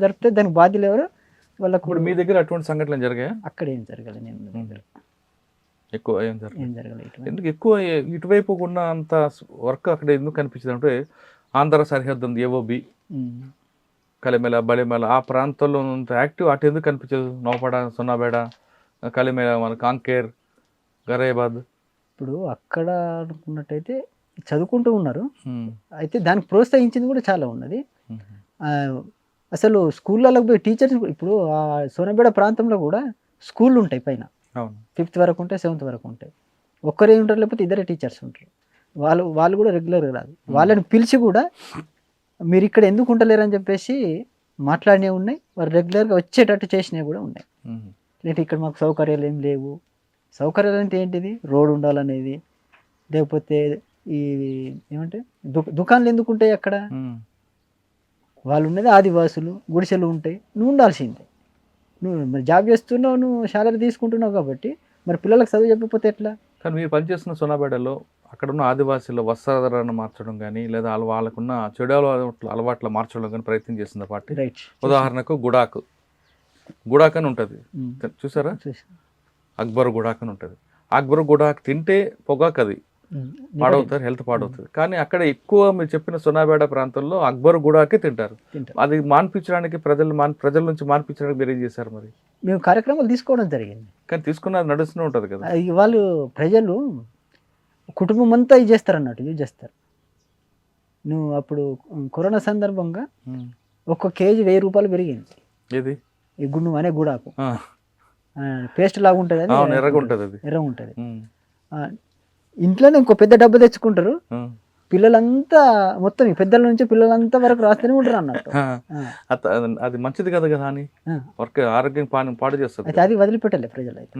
S3: జరిపితే దానికి బాధ్యులు ఎవరు వాళ్ళకు.
S2: మీ దగ్గర అటువంటి సంఘటనలు జరిగాయా?
S3: అక్కడ ఏం జరగాలి, నేను
S2: ఎక్కువ ఏం జరగలేదు.
S3: ఏం జరగలేదు.
S2: ఎందుకు ఎక్కువ ఇటువైపు ఉన్న అంత వర్క్ అక్కడ ఎందుకు కనిపించింది అంటే ఆంధ్ర సరిహద్దు ఉంది ఏవోబి కలిమెల బలిమెల ఆ ప్రాంతంలో అంత యాక్టివ్ అటు ఎందుకు కనిపించదు? నౌపడ, సొన్నాబేడ, కలిమెల, మన కాంకేర్, గరేబాద్.
S3: ఇప్పుడు అక్కడ అనుకున్నట్టయితే చదువుకుంటూ ఉన్నారు, అయితే దానికి ప్రోత్సహించింది కూడా చాలా ఉన్నది. అసలు స్కూళ్ళలోకి పోయి టీచర్స్ ఇప్పుడు ఆ సోనబేడ ప్రాంతంలో కూడా స్కూళ్ళు ఉంటాయి పైన, 5th వరకు ఉంటాయి, 7th వరకు ఉంటాయి. ఒక్కరే ఉంటారు, లేకపోతే ఇద్దరే టీచర్స్ ఉంటారు. వాళ్ళు కూడా రెగ్యులర్గా రాదు. వాళ్ళని పిలిచి కూడా మీరు ఇక్కడ ఎందుకు ఉండలేరు అని చెప్పేసి మాట్లాడినవి ఉన్నాయి, వాళ్ళు రెగ్యులర్గా వచ్చేటట్టు చేసినవి కూడా ఉన్నాయి. లేకపోతే ఇక్కడ మాకు సౌకర్యాలు ఏం లేవు. సౌకర్యాలు అంటే ఏంటిది? రోడ్డు ఉండాలనేది, లేకపోతే ఈ ఏమంటే దుకాణాలు ఎందుకు ఉంటాయి అక్కడ? వాళ్ళు ఉన్నది ఆదివాసులు, గుడిసెలు ఉంటాయి, నువ్వు ఉండాల్సిందే. నువ్వు మరి జాబ్ చేస్తున్నావు, నువ్వు శాలరీ తీసుకుంటున్నావు కాబట్టి మరి పిల్లలకు చదువు చెప్పకపోతే ఎట్లా?
S2: కానీ మీరు పనిచేస్తున్న సోనాబేడలో అక్కడ ఉన్న ఆదివాసీల వస్త్రధారణ మార్చడం కానీ లేదా వాళ్ళకున్న చెడు అలవాట్లు మార్చడం కానీ ప్రయత్నం చేసింది పార్టీ.
S3: రైట్.
S2: ఉదాహరణకు గుడాక్ అని ఉంటుంది, చూసారా? అక్బర్ గుడాక్ అని ఉంటుంది. అక్బర్ గుడాక్ తింటే పొగాకు, అది పాడవుతారు, హెల్త్ పాడవుతుంది. కానీ అక్కడ ఎక్కువ మీరు చెప్పిన సోనాబేడ ప్రాంతంలో అక్బర్ గుడాకే తింటారు. అది మాన్పించడానికి ప్రజల నుంచి మాన్పించడానికి మీరు ఏం చేశారు? మరి
S3: మేము కార్యక్రమాలు తీసుకోవడం జరిగింది,
S2: కానీ తీసుకున్నది నడుస్తూనే ఉంటుంది కదా.
S3: వాళ్ళు ప్రజలు కుటుంబం అంతా ఇది చేస్తారు అన్నట్టు, యూజ్ చేస్తారు. నువ్వు అప్పుడు కరోనా సందర్భంగా ఒక్క కేజీ 1000 రూపాయలు పెరిగింది.
S2: ఏది?
S3: ఈ గుండు అనే గుడాకు పేస్ట్ లాగా ఉంటుంది, అది
S2: ఎర్రగా ఉంటుంది, అది
S3: ఎర్రగా ఉంటుంది. ఇంట్లోనే ఇంకో పెద్ద డబ్బు తెచ్చుకుంటారు, పిల్లలంతా మొత్తం పెద్దల నుంచి పిల్లలంతా వరకు రాస్తూనే ఉంటారు అన్నట్టు.
S2: అది మంచిది కదా కదా అని ఆరోగ్యం పాడు చేస్తారు.
S3: అయితే అది వదిలిపెట్టలే ప్రజలు. అయితే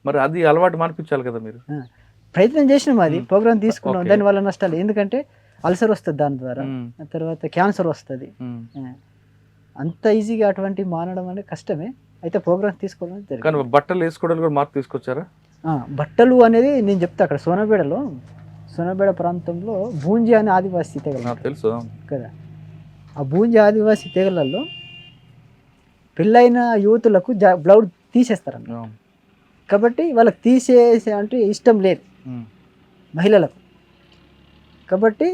S2: మరి అది అలవాటు మానిపించాలి కదా. మీరు
S3: ప్రయత్నం చేసినాం, అది ప్రోగ్రామ్ తీసుకున్నాం. దానివల్ల నష్టాలు ఎందుకంటే అల్సర్ వస్తుంది దాని ద్వారా, తర్వాత క్యాన్సర్ వస్తుంది. అంత ఈజీగా అటువంటి మానడం అనేది కష్టమే. అయితే ప్రోగ్రామ్ తీసుకోవడం జరిగింది.
S2: కానీ బట్టలు వేసుకోవడానికి కూడా మార్పు తీసుకొచ్చారా?
S3: బట్టలు అనేది నేను చెప్తా, అక్కడ సోనబేడ ప్రాంతంలో బూంజీ అనే ఆదివాసీ తెగలు
S2: తెలుసు
S3: కదా. ఆ బూంజీ ఆదివాసీ తెగలలో పెళ్ళైన యువతులకు బ్లౌజ్ తీసేస్తారన్న. కాబట్టి వాళ్ళకి తీసేసే అంటే ఇష్టం లేదు మహిళలకు. కాబట్టి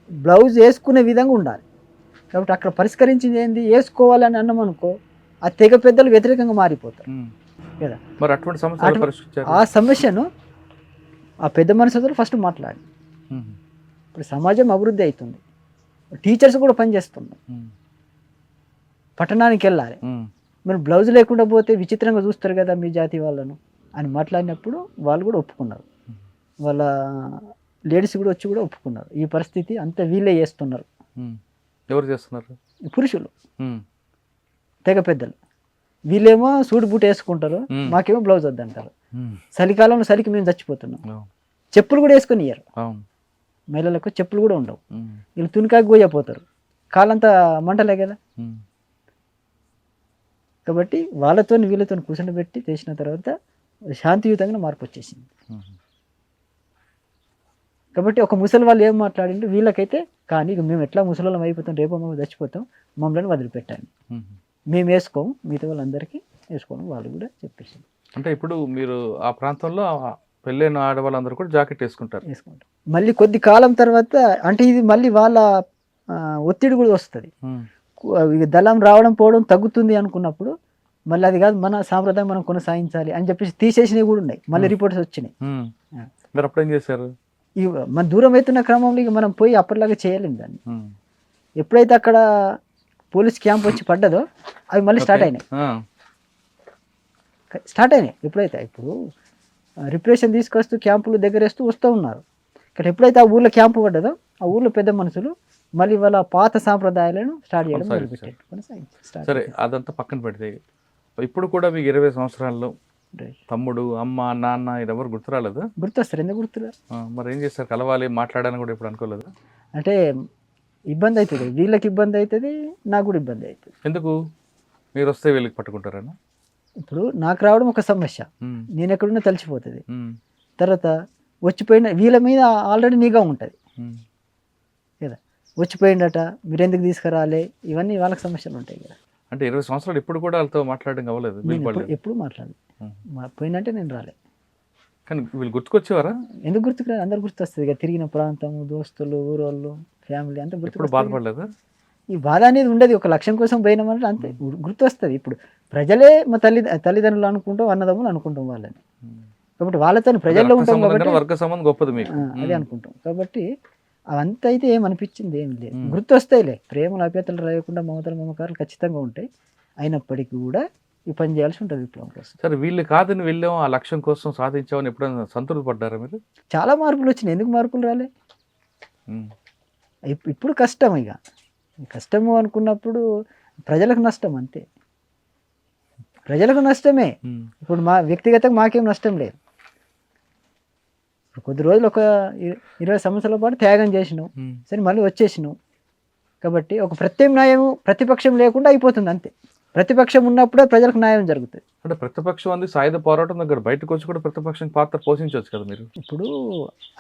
S3: బ్లౌజ్ వేసుకునే విధంగా ఉండాలి. కాబట్టి అక్కడ పరిష్కరించింది ఏంది? వేసుకోవాలని అన్నాం అనుకో, ఆ తెగ పెద్దలు వ్యతిరేకంగా మారిపోతారు కదా.
S2: మరి అటువంటి సమస్య,
S3: ఆ సమస్యను ఆ పెద్ద మనుషులతో ఫస్ట్ మాట్లాడి, ఇప్పుడు సమాజం అభివృద్ధి అవుతుంది, టీచర్స్ కూడా పనిచేస్తున్నారు, పట్టణానికి వెళ్ళాలి, మరి బ్లౌజ్ లేకుండా పోతే విచిత్రంగా చూస్తారు కదా మీ జాతి వాళ్ళను అని మాట్లాడినప్పుడు వాళ్ళు కూడా ఒప్పుకున్నారు. వాళ్ళ లేడీస్ కూడా వచ్చి కూడా ఒప్పుకున్నారు. ఈ పరిస్థితి అంతా వీళ్ళే చేస్తున్నారు.
S2: ఎవరు చేస్తున్నారు?
S3: పురుషులు, తెగ పెద్దలు. వీళ్ళేమో సూట్ బూట్ వేసుకుంటారు, మాకేమో బ్లౌజ్ వద్దంటారు. చలికాలంలో చలికి మేము చచ్చిపోతున్నాం. చెప్పులు కూడా వేసుకొని ఇయ్యరు, మహిళలకు చెప్పులు కూడా ఉండవు. వీళ్ళు తునికాకి పోయిపోతారు, కాలంతా మంటలే కదా. కాబట్టి వాళ్ళతో వీళ్ళతో కూర్చొని చేసిన తర్వాత శాంతియుతంగా మార్పు వచ్చేసింది. కాబట్టి ఒక ముసలి వాళ్ళు ఏం మాట్లాడిండ్రు వీళ్ళకైతే, కానీ ఇక మేము ఎట్లా ముసలిళ్ళం అయిపోతాం, రేపో మేము చచ్చిపోతాం, మమ్మల్ని వదిలిపెట్టాను, మేము వేసుకోము, మిగతా వాళ్ళందరికీ వేసుకోవడం వాళ్ళు కూడా చెప్పేసింది.
S2: అంటే ఇప్పుడు మీరు ఆ ప్రాంతంలో పెళ్ళైన ఆడవాళ్ళందరూ కూడా జాకెట్ వేసుకుంటారు.
S3: మళ్ళీ కొద్ది కాలం తర్వాత అంటే ఇది మళ్ళీ వాళ్ళ ఒత్తిడి కూడా వస్తుంది. దళం రావడం పోవడం తగ్గుతుంది అనుకున్నప్పుడు మళ్ళీ అది కాదు, మన సాంప్రదాయం మనం కొనసాగించాలి అని చెప్పేసి తీసేసినవి కూడా ఉన్నాయి. మళ్ళీ రిపోర్ట్స్ వచ్చినాయి.
S2: మీరు అప్పుడు ఏం చేశారు?
S3: మన దూరం అవుతున్న క్రమంలో ఇక మనం పోయి అప్పటిలాగా చేయలేము దాన్ని. ఎప్పుడైతే అక్కడ పోలీస్ క్యాంప్ వచ్చి పడ్డదో అవి మళ్ళీ స్టార్ట్ అయినాయి. ఎప్పుడైతే ఇప్పుడు రిప్రెషన్ తీసుకొస్తూ క్యాంపులు దగ్గరేస్తూ వస్తూ ఉన్నారు. ఇక్కడ ఎప్పుడైతే ఆ ఊర్లో క్యాంపు పడ్డదో ఆ ఊర్లో పెద్ద మనుషులు మళ్ళీ వాళ్ళ పాత సాంప్రదాయాలను స్టార్ట్ చేయడం మొదలుపెట్టారు.
S2: సరే, అదంతా పక్కన పెడితే ఇప్పుడు కూడా మీకు 20 సంవత్సరాల్లో తమ్ముడు, అమ్మ, నాన్న ఎవరు గుర్తురాలేదు?
S3: గుర్తొస్తారు, ఎందుకు గుర్తురా?
S2: మరి ఏం చేస్తారు? కలవాలి, మాట్లాడాలని కూడా ఇప్పుడు అనుకోలేదు?
S3: అంటే ఇబ్బంది అవుతుంది, వీళ్ళకి ఇబ్బంది అవుతుంది, నాకు కూడా ఇబ్బంది అవుతుంది.
S2: ఎందుకు? మీరు వస్తే వీళ్ళకి పట్టుకుంటారని.
S3: ఇప్పుడు నాకు రావడం ఒక సమస్య, నేను ఎక్కడున్నా తెలిసిపోతుంది. తర్వాత వచ్చిపోయిన వీళ్ళ మీద ఆల్రెడీ నిఘా ఉంటుంది కదా, వచ్చిపోయిందట, మీరు ఎందుకు తీసుకురాలే, ఇవన్నీ వాళ్ళకి సమస్యలు ఉంటాయి కదా.
S2: అంటే 20 సంవత్సరాలు ఇప్పుడు కూడా వాళ్ళతో మాట్లాడడం అవ్వలేదు,
S3: నేను
S2: వీలు పడలేదు.
S3: ఎప్పుడు మాట్లాడలేదు. పోయినంటే నేను రాలే.
S2: కానీ వీళ్ళు గుర్తుకొచ్చేవారా?
S3: ఎందుకు గుర్తుకు అందరు గుర్తొస్తుంది ఇక, తిరిగిన ప్రాంతం, దోస్తులు, ఊరోళ్ళు, ఫ్యామిలీ అంతా
S2: ఎప్పుడు
S3: గుర్తు.
S2: బాధపడలేదా?
S3: ఈ బాధ అనేది ఉండదు, ఒక లక్ష్యం కోసం పోయినామంటే అంతే గుర్తు వస్తుంది. ఇప్పుడు ప్రజలే మా తల్లిదండ్రులు అనుకుంటాం, అన్నదమ్ములు అనుకుంటాం వాళ్ళని. కాబట్టి వాళ్ళతో ప్రజల్లో ఉంటాం కాబట్టి
S2: వర్గ సంబంధం గొప్పది మీకు.
S3: అదే అనుకుంటాం. కాబట్టి అవంతా అయితే ఏమనిపించింది ఏం లేదు, గుర్తు వస్తాయిలే. ప్రేమలు అభ్యతలు రాయకుండా మమతలు మమకారాలు ఖచ్చితంగా ఉంటాయి. అయినప్పటికీ కూడా ఈ పని చేయాల్సి ఉంటుంది విప్లవం కోసం.
S2: సరే, వీళ్ళు కాదని వెళ్ళాం, ఆ లక్ష్యం కోసం సాధించామని ఎప్పుడైనా సంతృప్తి పడ్డారా మీరు?
S3: చాలా మార్పులు వచ్చినాయి, ఎందుకు మార్పులు రాలే? ఇప్పుడు కష్టం, ఇక కష్టము అనుకున్నప్పుడు ప్రజలకు నష్టం అంతే, ప్రజలకు నష్టమే. ఇప్పుడు మా వ్యక్తిగతంగా మాకేం నష్టం లేదు. ఇప్పుడు కొద్ది రోజులు ఒక 20 సంవత్సరాల పాటు త్యాగం చేసినావు, సరే మళ్ళీ వచ్చేసినావు. కాబట్టి ఒక ప్రత్యామ్నాయం, ప్రతిపక్షం లేకుండా అయిపోతుంది అంతే. ప్రతిపక్షం ఉన్నప్పుడే ప్రజలకు న్యాయం జరుగుతుంది.
S2: అంటే ప్రతిపక్షం అంది సాయుధ పోరాటం దగ్గర బయటకు వచ్చి కూడా ప్రతిపక్షం పాత్ర పోషించవచ్చు కదా మీరు.
S3: ఇప్పుడు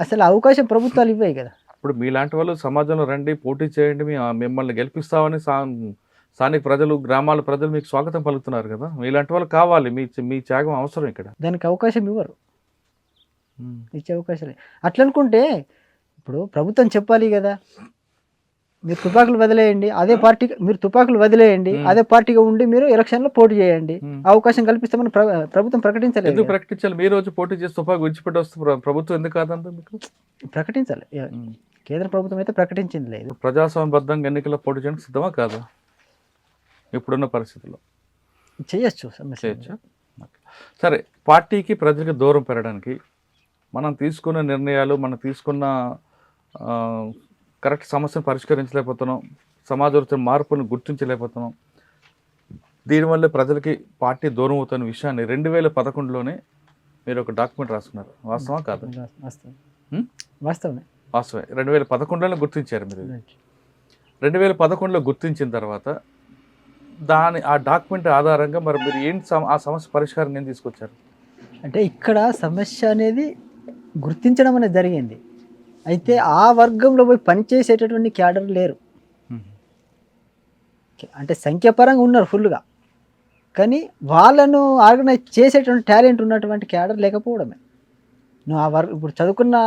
S3: అసలు అవకాశం ప్రభుత్వాలు ఇవ్వాయి కదా.
S2: ఇప్పుడు మీలాంటి వాళ్ళు సమాజంలో రండి, పోటీ చేయండి, మిమ్మల్ని గెలిపిస్తామని స్థానిక ప్రజలు, గ్రామాల ప్రజలు మీకు స్వాగతం పలుకుతున్నారు కదా. మీలాంటి వాళ్ళు కావాలి, మీ త్యాగం అవసరం ఇక్కడ.
S3: దానికి అవకాశం ఇవ్వరు, ఇచ్చే అవకాశం లేదు. అట్లా అనుకుంటే ఇప్పుడు ప్రభుత్వం చెప్పాలి కదా, మీరు తుపాకులు వదిలేయండి, అదే పార్టీ, మీరు తుపాకులు వదిలేయండి, అదే పార్టీగా ఉండి మీరు ఎలక్షన్లో పోటీ చేయండి, అవకాశం కల్పిస్తామని ప్రభుత్వం ప్రకటించలేదు.
S2: ఎందుకు ప్రకటించాలి? మీ రోజు పోటీ చేసి తుపాకు విడిచిపెట్టి వస్తే ప్రభుత్వం ఎందుకు కాదంటే మీకు
S3: ప్రకటించాలి. కేంద్ర ప్రభుత్వం అయితే ప్రకటించింది లేదు.
S2: ప్రజాస్వామ్యబద్ధంగా ఎన్నికల్లో పోటీ చేయడానికి సిద్ధమా కాదా ఇప్పుడున్న పరిస్థితుల్లో?
S3: చేయొచ్చు.
S2: చేయొచ్చా? సరే, పార్టీకి ప్రజలకు దూరం పెరగడానికి మనం తీసుకున్న నిర్ణయాలు, మనం తీసుకున్న కరెక్ట్ సమస్యను పరిష్కరించలేకపోతున్నాం, సమాజంలో మార్పులను గుర్తించలేకపోతున్నాం. దీనివల్ల ప్రజలకి పార్టీ దూరం అవుతున్న విషయాన్ని 2011లోనే మీరు ఒక డాక్యుమెంట్ రాసుకున్నారు. వాస్తవా కాదు?
S3: వాస్తవమే.
S2: 2011లోనే గుర్తించారు మీరు. 2011లో గుర్తించిన తర్వాత ఆ డాక్యుమెంట్ ఆధారంగా మరి మీరు ఏంటి ఆ సమస్య పరిష్కారం ఏం తీసుకొచ్చారు?
S3: అంటే ఇక్కడ సమస్య అనేది గుర్తించడం అనేది జరిగింది. అయితే ఆ వర్గంలో పోయి పనిచేసేటటువంటి క్యాడర్ లేరు. అంటే సంఖ్యాపరంగా ఉన్నారు ఫుల్గా, కానీ వాళ్ళను ఆర్గనైజ్ చేసేటువంటి టాలెంట్ ఉన్నటువంటి క్యాడర్ లేకపోవడమే. నువ్వు ఇప్పుడు చదువుకున్న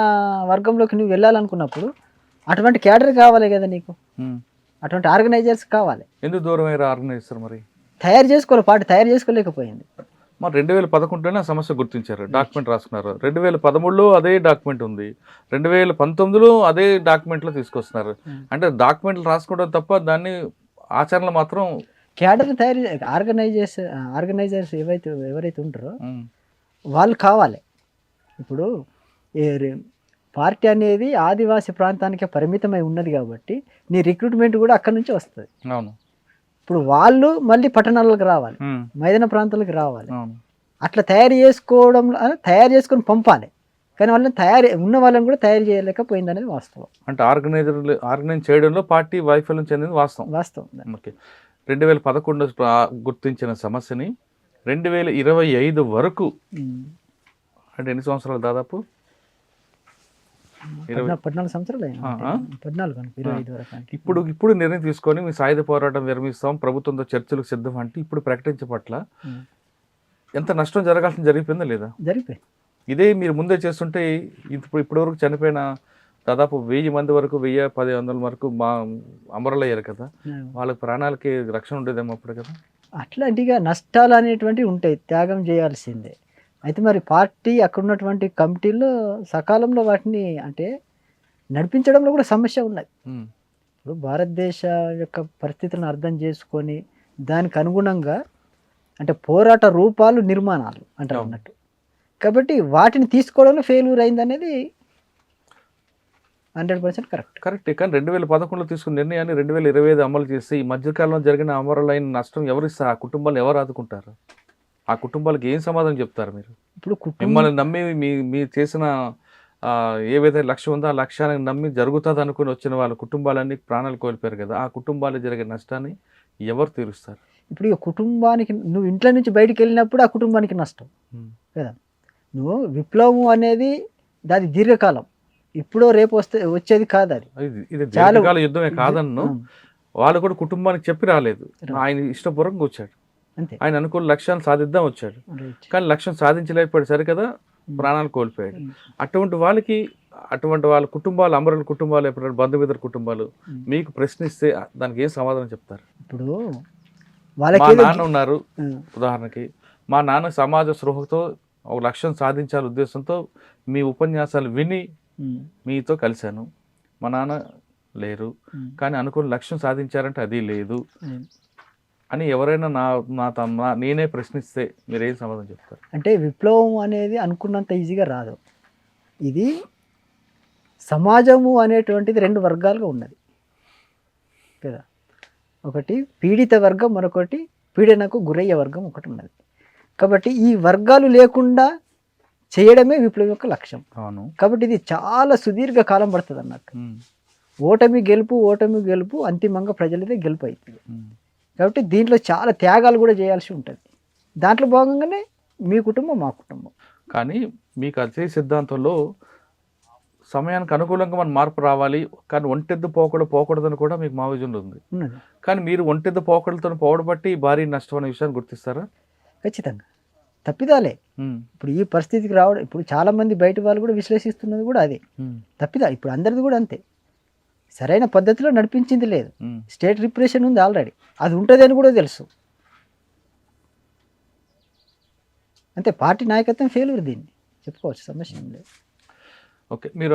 S3: వర్గంలోకి నువ్వు వెళ్ళాలనుకున్నప్పుడు అటువంటి క్యాడర్ కావాలి కదా నీకు, అటువంటి ఆర్గనైజర్స్ కావాలి.
S2: ఎందుకు దూరం అయ్యారు ఆర్గనైజర్? మరి
S3: తయారు చేసుకోవాలి, పార్టీ తయారు చేసుకోలేకపోయింది.
S2: మరి 2011లోనే ఆ సమస్య గుర్తించారు, డాక్యుమెంట్ రాసుకున్నారు. 2013లో అదే డాక్యుమెంట్ ఉంది, 2019లో అదే డాక్యుమెంట్లో తీసుకొస్తున్నారు. అంటే డాక్యుమెంట్లు రాసుకోవడం తప్ప దాన్ని ఆచరణలో మాత్రం
S3: క్యాడర్ తయారు ఆర్గనైజర్స్ ఎవరైతే ఉంటారో వాళ్ళు కావాలి. ఇప్పుడు పార్టీ అనేది ఆదివాసీ ప్రాంతానికే పరిమితమై ఉన్నది కాబట్టి నీ రిక్రూట్మెంట్ కూడా అక్కడి నుంచి వస్తుంది.
S2: అవును.
S3: ఇప్పుడు వాళ్ళు మళ్ళీ పట్టణాలకు రావాలి, మైదాన ప్రాంతాలకు రావాలి. అట్లా తయారు చేసుకొని పంపాలి, కానీ వాళ్ళని ఉన్న వాళ్ళని కూడా తయారు చేయలేకపోయింది అనేది వాస్తవం.
S2: అంటే ఆర్గనైజ్ చేయడంలో పార్టీ వైఫల్యం చెందింది వాస్తవం. ఓకే. 2011 గుర్తించిన సమస్యని 2025 వరకు, అంటే ఎన్ని సంవత్సరాలు? దాదాపు
S3: 14 సంవత్సరాలు. 14-25 వరకు.
S2: ఇప్పుడు నిర్ణయం తీసుకొని మీ సాయుధ పోరాటం విరమిస్తాం, ప్రభుత్వంతో చర్చలకు సిద్ధం అంటే ఇప్పుడు ప్రకటించే పట్ల ఎంత నష్టం జరగాల్సింది జరిగిపోయిందా లేదా?
S3: జరిగిపోయింది.
S2: ఇదే మీరు ముందే చేస్తుంటే ఇప్పటి వరకు చనిపోయిన దాదాపు 1000 మంది వరకు, 1000-1500 వరకు అమరులు అయ్యారు కదా, వాళ్ళకి ప్రాణాలకి రక్షణ ఉండేదేమో అప్పుడు కదా.
S3: అట్లాంటిగా నష్టాలు అనేటువంటివి ఉంటాయి, త్యాగం చేయాల్సిందే. అయితే మరి పార్టీ అక్కడ ఉన్నటువంటి కమిటీలో సకాలంలో వాటిని అంటే నడిపించడంలో కూడా సమస్య ఉన్నది. ఇప్పుడు భారతదేశ యొక్క పరిస్థితులను అర్థం చేసుకొని దానికి అనుగుణంగా అంటే పోరాట రూపాలు, నిర్మాణాలు అంటారు అన్నట్టు. కాబట్టి వాటిని తీసుకోవడంలో ఫెయిల్యూర్ అయింది అనేది 100% కరెక్ట్.
S2: కానీ 2011లో తీసుకున్న నిర్ణయాన్ని 2025 అమలు చేసి ఈ మధ్యకాలంలో జరిగిన అమరులైన నష్టం ఎవరిస్తారు? ఆ కుటుంబాలు ఎవరు ఆదుకుంటారు? ఆ కుటుంబాలకు ఏం సమాధానం చెప్తారు మీరు?
S3: ఇప్పుడు
S2: మిమ్మల్ని నమ్మి మీరు చేసిన ఏవైతే లక్ష్యం ఉందో ఆ లక్ష్యాన్ని నమ్మి జరుగుతుంది అనుకుని వచ్చిన వాళ్ళ కుటుంబాలన్నీ ప్రాణాలు కోల్పోయారు కదా, ఆ కుటుంబాలు జరిగే నష్టాన్ని ఎవరు తీరుస్తారు?
S3: ఇప్పుడు ఈ కుటుంబానికి నువ్వు ఇంట్లో నుంచి బయటికి వెళ్ళినప్పుడు ఆ కుటుంబానికి నష్టం కదా. నువ్వు విప్లవం అనేది దాని దీర్ఘకాలం, ఇప్పుడో రేపు వచ్చేది కాదు. అది
S2: ఇది దీర్ఘకాల యుద్ధమే కాదన్ను. వాళ్ళు కూడా కుటుంబానికి చెప్పి రాలేదు, ఆయన ఇష్టపూర్వకంగా వచ్చాడు,
S3: అంతే.
S2: ఆయన అనుకున్న లక్ష్యాన్ని సాధిద్దాం వచ్చాడు,
S3: రైట్.
S2: కానీ లక్ష్యం సాధించలేకపోయాడు, సరే కదా, ప్రాణాలు కోల్పోయాడు. అటువంటి వాళ్ళ కుటుంబాలు, అమరుల కుటుంబాలు, ఎప్పుడైనా బంధుమిత్రుల కుటుంబాలు మీకు ప్రశ్నిస్తే దానికి ఏం సమాధానం చెప్తారు?
S3: ఇప్పుడు
S2: మా
S3: వాళ్ళకి
S2: నాన్న ఉన్నారు ఉదాహరణకి, మా నాన్న సమాజ స్పృహతో ఒక లక్ష్యం సాధించాలి ఉద్దేశంతో మీ ఉపన్యాసాలు విని మీతో కలిశాను, మా నాన్న లేరు కానీ అనుకున్న లక్ష్యం సాధించారంటే అది లేదు అని ఎవరైనా నేనే ప్రశ్నిస్తే మీరు ఏం సమాధానం చెప్తారు?
S3: అంటే విప్లవం అనేది అనుకున్నంత ఈజీగా రాదు. ఇది సమాజము అనేటువంటిది 2 వర్గాలుగా ఉన్నది కదా. ఒకటి పీడిత వర్గం, మరొకటి పీడనకు గురయ్యే వర్గం ఒకటి ఉన్నది. కాబట్టి ఈ వర్గాలు లేకుండా చేయడమే విప్లవం యొక్క లక్ష్యం.
S2: అవును.
S3: కాబట్టి ఇది చాలా సుదీర్ఘ కాలం పడుతుంది అన్నట్టు. ఓటమి గెలుపు అంతిమంగా ప్రజలదే గెలుపు అవుతుంది. కాబట్టి దీంట్లో చాలా త్యాగాలు కూడా చేయాల్సి ఉంటుంది. దాంట్లో భాగంగానే మీ కుటుంబం మా కుటుంబం.
S2: కానీ మీకు అదే సిద్ధాంతంలో సమయానికి అనుకూలంగా మన మార్పు రావాలి, కానీ ఒంటెద్దు పోకూడదని కూడా మీకు మా విజన్లో ఉంది. కానీ మీరు ఒంటెద్దు పోకడలతో పోవడం బట్టి భారీ నష్టం అనే విషయాన్ని గుర్తిస్తారా?
S3: ఖచ్చితంగా తప్పిదాలే. ఇప్పుడు ఈ పరిస్థితికి రావడం, ఇప్పుడు చాలా మంది బయట వాళ్ళు కూడా విశ్లేషిస్తున్నది కూడా అదే తప్పిదా. ఇప్పుడు అందరిది కూడా అంతే, సరైన పద్ధతిలో నడిపించింది లేదు. స్టేట్ రిప్రెషన్ ఉంది ఆల్రెడీ, అది ఉంటుంది అని కూడా తెలుసు. అంతే, పార్టీ నాయకత్వం ఫెయిల్యూర్, దీన్ని చెప్పుకోవచ్చు, సమస్య ఏం లేదు.
S2: ఓకే, మీరు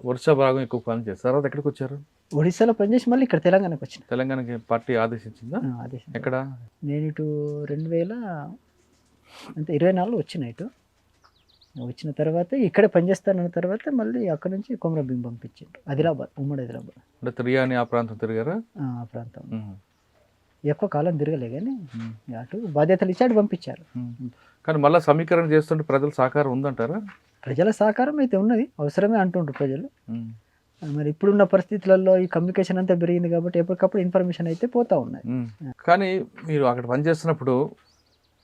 S2: ఒరిస్సా భాగం ఎక్కువ పని చేస్తారు, అది ఎక్కడికి వచ్చారు?
S3: ఒడిశాలో పనిచేసి మళ్ళీ ఇక్కడ తెలంగాణకు వచ్చిన.
S2: తెలంగాణకి పార్టీ ఆదేశించిందా?
S3: ఆదేశం.
S2: ఎక్కడ?
S3: నేను ఇటు 2024 వచ్చిన. ఇటు వచ్చిన తర్వాత ఇక్కడే పనిచేస్తానన్న తర్వాత మళ్ళీ అక్కడ నుంచి కొమరభీం పంపించారు, ఆదిలాబాద్, ఉమ్మడి ఆదిలాబాద్.
S2: అంటే తిరిగాని ఆ ప్రాంతం తిరిగారా?
S3: ఆ ప్రాంతం ఎక్కువ కాలం తిరగలే, కానీ అటు బాధ్యతలు ఇచ్చి అటు పంపించారు.
S2: కానీ మళ్ళీ సమీకరణ చేస్తుంటే ప్రజల సహకారం ఉందంటారా?
S3: ప్రజల సహకారం అయితే ఉన్నది, అవసరమే అంటుండ్రు ప్రజలు. మరి ఇప్పుడున్న పరిస్థితులలో ఈ కమ్యూనికేషన్ అంతా పెరిగింది కాబట్టి ఎప్పటికప్పుడు ఇన్ఫర్మేషన్ అయితే పోతా ఉన్నది.
S2: కానీ మీరు అక్కడ పనిచేస్తున్నప్పుడు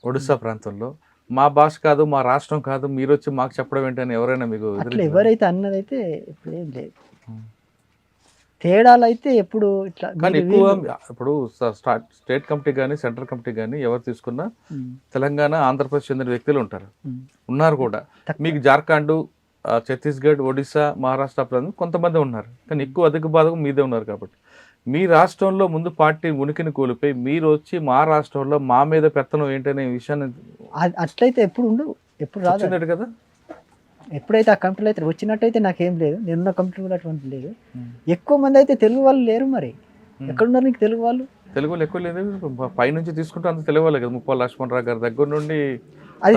S2: ఒడిశా ప్రాంతంలో మా భాష కాదు, మా రాష్ట్రం కాదు, మీరు వచ్చి మాకు చెప్పడం ఏంటని ఎవరైనా మీకు
S3: అట్లా ఎవరైతే అన్నదైతే ఇప్పుడు ఏం లేదు. తేడాలు అయితే ఎప్పుడు ఇట్లా.
S2: కానీ ఎక్కువ ఇప్పుడు స్టేట్ కమిటీ కానీ సెంట్రల్ కమిటీ కానీ ఎవరు తీసుకున్నా తెలంగాణ, ఆంధ్రప్రదేశ్ చెందిన వ్యక్తులు ఉన్నారు కూడా. మీకు జార్ఖండ్, ఛత్తీస్గఢ్, ఒడిశా, మహారాష్ట్ర ప్రాంతం కొంతమంది ఉన్నారు, కానీ ఎక్కువ అధిక భాగం మీదే ఉన్నారు. కాబట్టి మీ రాష్ట్రంలో ముందు పార్టీ ఉనికిని కోల్పోయి మీరు వచ్చి మా రాష్ట్రంలో మా మీద పెత్తనం ఏంటనే విషయాన్ని
S3: అట్లయితే ఎప్పుడు ఉండవు, ఎప్పుడు రాదు
S2: కదా.
S3: ఎప్పుడైతే ఆ కంపెనీలు అయితే వచ్చినట్టయితే నాకేం లేదు, నేనున్న కంపెనీ కూడా అటువంటి లేదు. ఎక్కువ మంది అయితే తెలుగు వాళ్ళు లేరు, మరి ఎక్కడున్నారు నీకు తెలుగు వాళ్ళు?
S2: తెలుగు వాళ్ళు ఎక్కువ లేదు, పైనుంచి తీసుకుంటే అంత తెలుగు వాళ్ళే కదా. ముప్పాల లక్ష్మణరావు గారి దగ్గర నుండి
S3: అది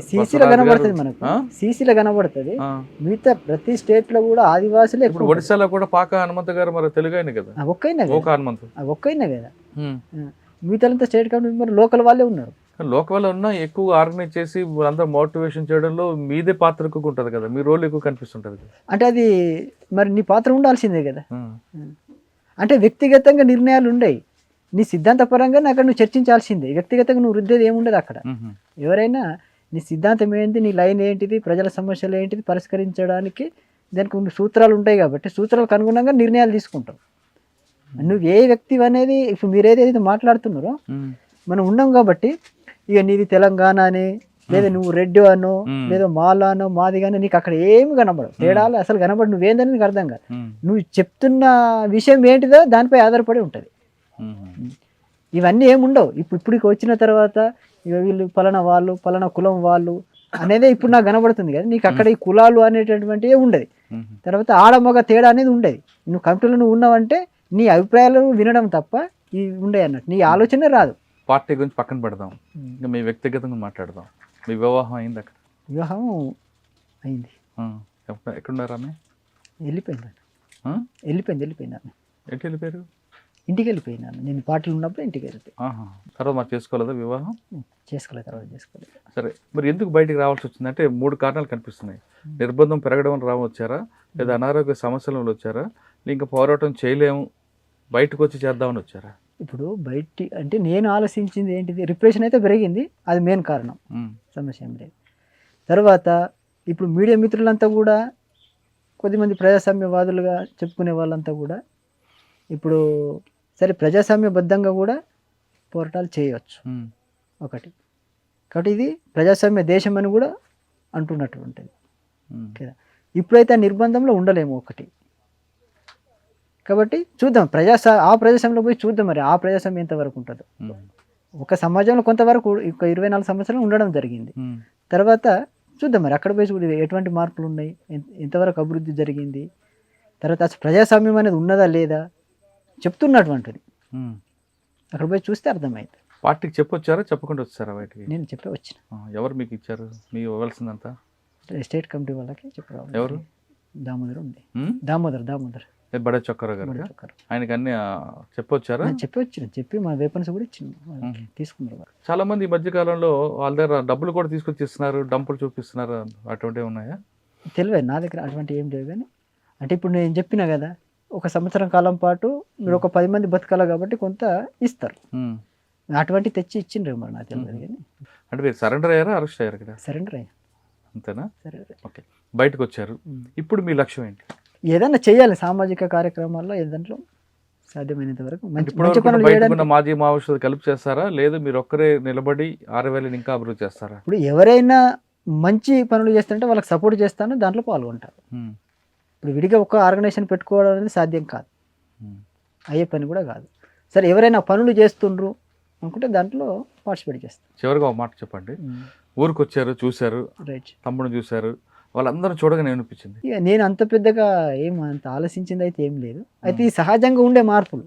S3: సీసీలో కనబడుతుంది, మనకు సీసీలో కనబడుతుంది. మిగతా ప్రతి స్టేట్ లో కూడా ఆదివాసులే.
S2: ఇప్పుడు ఒడిశాలో కూడా పాక హనుమంత్ గారు మరి తెలుగు అయినా కదా,
S3: ఒక్కైనా కదా. మిగతా స్టేట్ కంపెనీ మరి లోకల్ వాళ్ళే ఉన్నారు.
S2: లోకల్ ఉన్న ఎక్కువ ఆర్గనైజ్ చేసి అందరూ మోటివేషన్ చేయడంలో మీదే పాత్ర ఎక్కువ ఉంటుంది కదా, మీ రోల్ ఎక్కువ కనిపిస్తుంటది కదా.
S3: అంటే అది మరి నీ పాత్ర ఉండాల్సిందే కదా. అంటే వ్యక్తిగతంగా నిర్ణయాలు ఉండవు, నీ సిద్ధాంతపరంగా అక్కడ నువ్వు చర్చించాల్సిందే. వ్యక్తిగతంగా నువ్వు రుద్దేది ఏముండదు అక్కడ. ఎవరైనా నీ సిద్ధాంతం ఏంటి, నీ లైన్ ఏంటిది, ప్రజల సమస్యలు ఏంటిది పరిష్కరించడానికి దానికి కొన్ని సూత్రాలు ఉంటాయి. కాబట్టి సూత్రాలకు అనుగుణంగా నిర్ణయాలు తీసుకుంటావు. నువ్వు ఏ వ్యక్తి అనేది ఇప్పుడు మీరు ఏదైతే మాట్లాడుతున్నారో మనం ఉన్నాం కాబట్టి, ఇక నీది తెలంగాణ అని, లేదా నువ్వు రెడ్డి అనో, లేదా మాలానో, మాది కానీ నీకు అక్కడ ఏమి కనబడవు. తేడాలు అసలు కనబడు, నువ్వేందని నీకు అర్థం కాదు. నువ్వు చెప్తున్న విషయం ఏంటిదో దానిపై ఆధారపడి ఉంటుంది. ఇవన్నీ ఏముండవు. ఇప్పుడు వచ్చిన తర్వాత ఇక వీళ్ళు పలానా వాళ్ళు, పలానా కులం వాళ్ళు అనేదే ఇప్పుడు నాకు కనబడుతుంది కదా. నీకు అక్కడ ఈ కులాలు అనేటటువంటివి ఉండదు. తర్వాత ఆడమగ తేడా అనేది ఉండదు. నువ్వు కంపెనీలో నువ్వు ఉన్నావంటే నీ అభిప్రాయాలు వినడం తప్ప ఇవి ఉండే అన్నట్టు, నీ ఆలోచన రాదు.
S2: పార్టీ గురించి పక్కన పెడదాం, ఇంకా మీ వ్యక్తిగతంగా మాట్లాడదాం. మీ వివాహం అయింది? అక్కడ
S3: వివాహం అయింది.
S2: ఎక్కడున్నారా?
S3: వెళ్ళిపోయింది.
S2: ఎటు వెళ్ళిపోయారు?
S3: ఇంటికి వెళ్ళిపోయినాను. నేను పార్టీలు ఉన్నప్పుడు ఇంటికి వెళ్ళిపోయి.
S2: తర్వాత మరి చేసుకోలేదా వివాహం?
S3: చేసుకోలేదు, తర్వాత చేసుకోలేదు.
S2: సరే, మరి ఎందుకు బయటికి రావాల్సి వచ్చింది అంటే 3 కారణాలు కనిపిస్తున్నాయి. నిర్బంధం పెరగడం వల్ల వచ్చారా, లేదా అనారోగ్య సమస్యల వల్ల వచ్చారా, ఇంకా పోరాటం చేయలేము బయటకు వచ్చి చేద్దామని వచ్చారా?
S3: ఇప్పుడు బయట అంటే నేను ఆలోచించింది ఏంటిది, రిప్రెషన్ అయితే పెరిగింది, అది మెయిన్ కారణం, సమస్య ఏం లేదు. తర్వాత ఇప్పుడు మీడియా మిత్రులంతా కూడా కొద్దిమంది ప్రజాస్వామ్యవాదులుగా చెప్పుకునే వాళ్ళంతా కూడా ఇప్పుడు సరే ప్రజాస్వామ్యబద్ధంగా కూడా పోరాటాలు చేయవచ్చు
S2: ఉమ్,
S3: ఒకటి. కాబట్టి ఇది ప్రజాస్వామ్య దేశం అని కూడా అంటున్నట్టు ఉంటుంది
S2: ఉమ్,
S3: కదా. ఇప్పుడైతే ఆ నిర్బంధంలో ఉండలేము ఒకటి. కాబట్టి చూద్దాం ఆ ప్రజాస్వామ్యంలో పోయి చూద్దాం మరి ఆ ప్రజాస్వామ్యం ఎంతవరకు ఉంటుందో.
S2: ఉమ్,
S3: ఒక సమాజంలో కొంతవరకు ఒక 24 సంవత్సరాలు ఉండడం జరిగింది.
S2: ఉమ్,
S3: తర్వాత చూద్దాం మరి అక్కడ పోయి చూడ ఎటువంటి మార్పులు ఉన్నాయి, ఎంతవరకు అభివృద్ధి జరిగింది, తర్వాత అసలు ప్రజాస్వామ్యం అనేది ఉన్నదా లేదా చెప్తున్నటువంటిది
S2: ఉమ్.
S3: అక్కడ పోయి చూస్తే అర్థమైంది.
S2: పార్టీకి చెప్పొచ్చారా చెప్పకుండా వచ్చారా బయటికి?
S3: నేను చెప్పే వచ్చిన
S2: ఎవరు మీకు ఇచ్చారు మీ ఇవ్వాల్సిందంతా?
S3: స్టేట్ కమిటీ వాళ్ళకి చెప్పరావాలి.
S2: ఎవరు?
S3: దామోదర్ ఉంది,
S2: ఉమ్?
S3: దామోదర్
S2: బడే చొక్కరావు గారు
S3: చెప్పారు.
S2: ఆయనకి అన్ని చెప్పొచ్చారా?
S3: చెప్పి వచ్చిన చెప్పి మా వెపన్స్ కూడా ఇచ్చిన తీసుకున్నారు వాళ్ళు.
S2: చాలా మంది ఈ మధ్య కాలంలో వాళ్ళ దగ్గర డబ్బులు కూడా తీసుకొచ్చి ఇస్తున్నారు, డంపులు చూపిస్తున్నారు, అటువంటివి ఉన్నాయా?
S3: తెలియదు నా దగ్గర అటువంటి ఏం లేవు. కానీ అంటే ఇప్పుడు నేను చెప్పినా కదా, ఒక సంవత్సరం కాలం పాటు మీరు ఒక 10 మంది బతకాలి కాబట్టి కొంత ఇస్తారు.
S2: ఉమ్.
S3: అటువంటి తెచ్చి ఇచ్చిండ్రు మరి నాకు తెలియదు. కానీ
S2: అంటే మీరు సరెండర్ అయ్యారా, అరెస్ట్ అయ్యారు ఇక్కడ?
S3: సరెండర్ అయ్యా.
S2: అంతేనా?
S3: సరే,
S2: ఓకే, బయటకు వచ్చారు. ఇప్పుడు మీ లక్ష్యం ఏంటి?
S3: ఏదన్నా చేయాలి సామాజిక కార్యక్రమాల్లో, ఏదంట్లో సాధ్యమైనంత వరకు మంచి
S2: ఇప్పుడు
S3: మంచి పనులు
S2: బయటకున్న
S3: చేయడానికి.
S2: మాజీ మావోయిస్టులు కలిపి చేస్తారా, లేదు మీరు ఒక్కరే నిలబడి 6,000 ఇంకా అభివృద్ధి చేస్తారా?
S3: ఇప్పుడు ఎవరైనా మంచి పనులు చేస్తుంటే వాళ్ళకి సపోర్ట్ చేస్తాను, దాంట్లో పాల్గొంటారు.
S2: ఉమ్,
S3: ఇప్పుడు విడిగా ఒక ఆర్గనైజేషన్ పెట్టుకోవడం అనేది సాధ్యం కాదు,
S2: ఉమ్,
S3: అయ్యే పని కూడా కాదు. సరే ఎవరైనా పనులు చేస్తుండ్రు అనుకుంటే దాంట్లో పార్టిసిపేట్ చేస్తాం.
S2: చివరిగా ఒక మాట చెప్పండి. ఊరికి వచ్చారు, చూశారు,
S3: రైట్.
S2: తమ్ముడిని చూశారు, వాళ్ళందరూ చూడగానే ఏమనిపించింది?
S3: ఇక నేను అంత పెద్దగా అంత ఆలోచించింది అయితే ఏం లేదు. అయితే ఈ సహజంగా ఉండే మార్పులు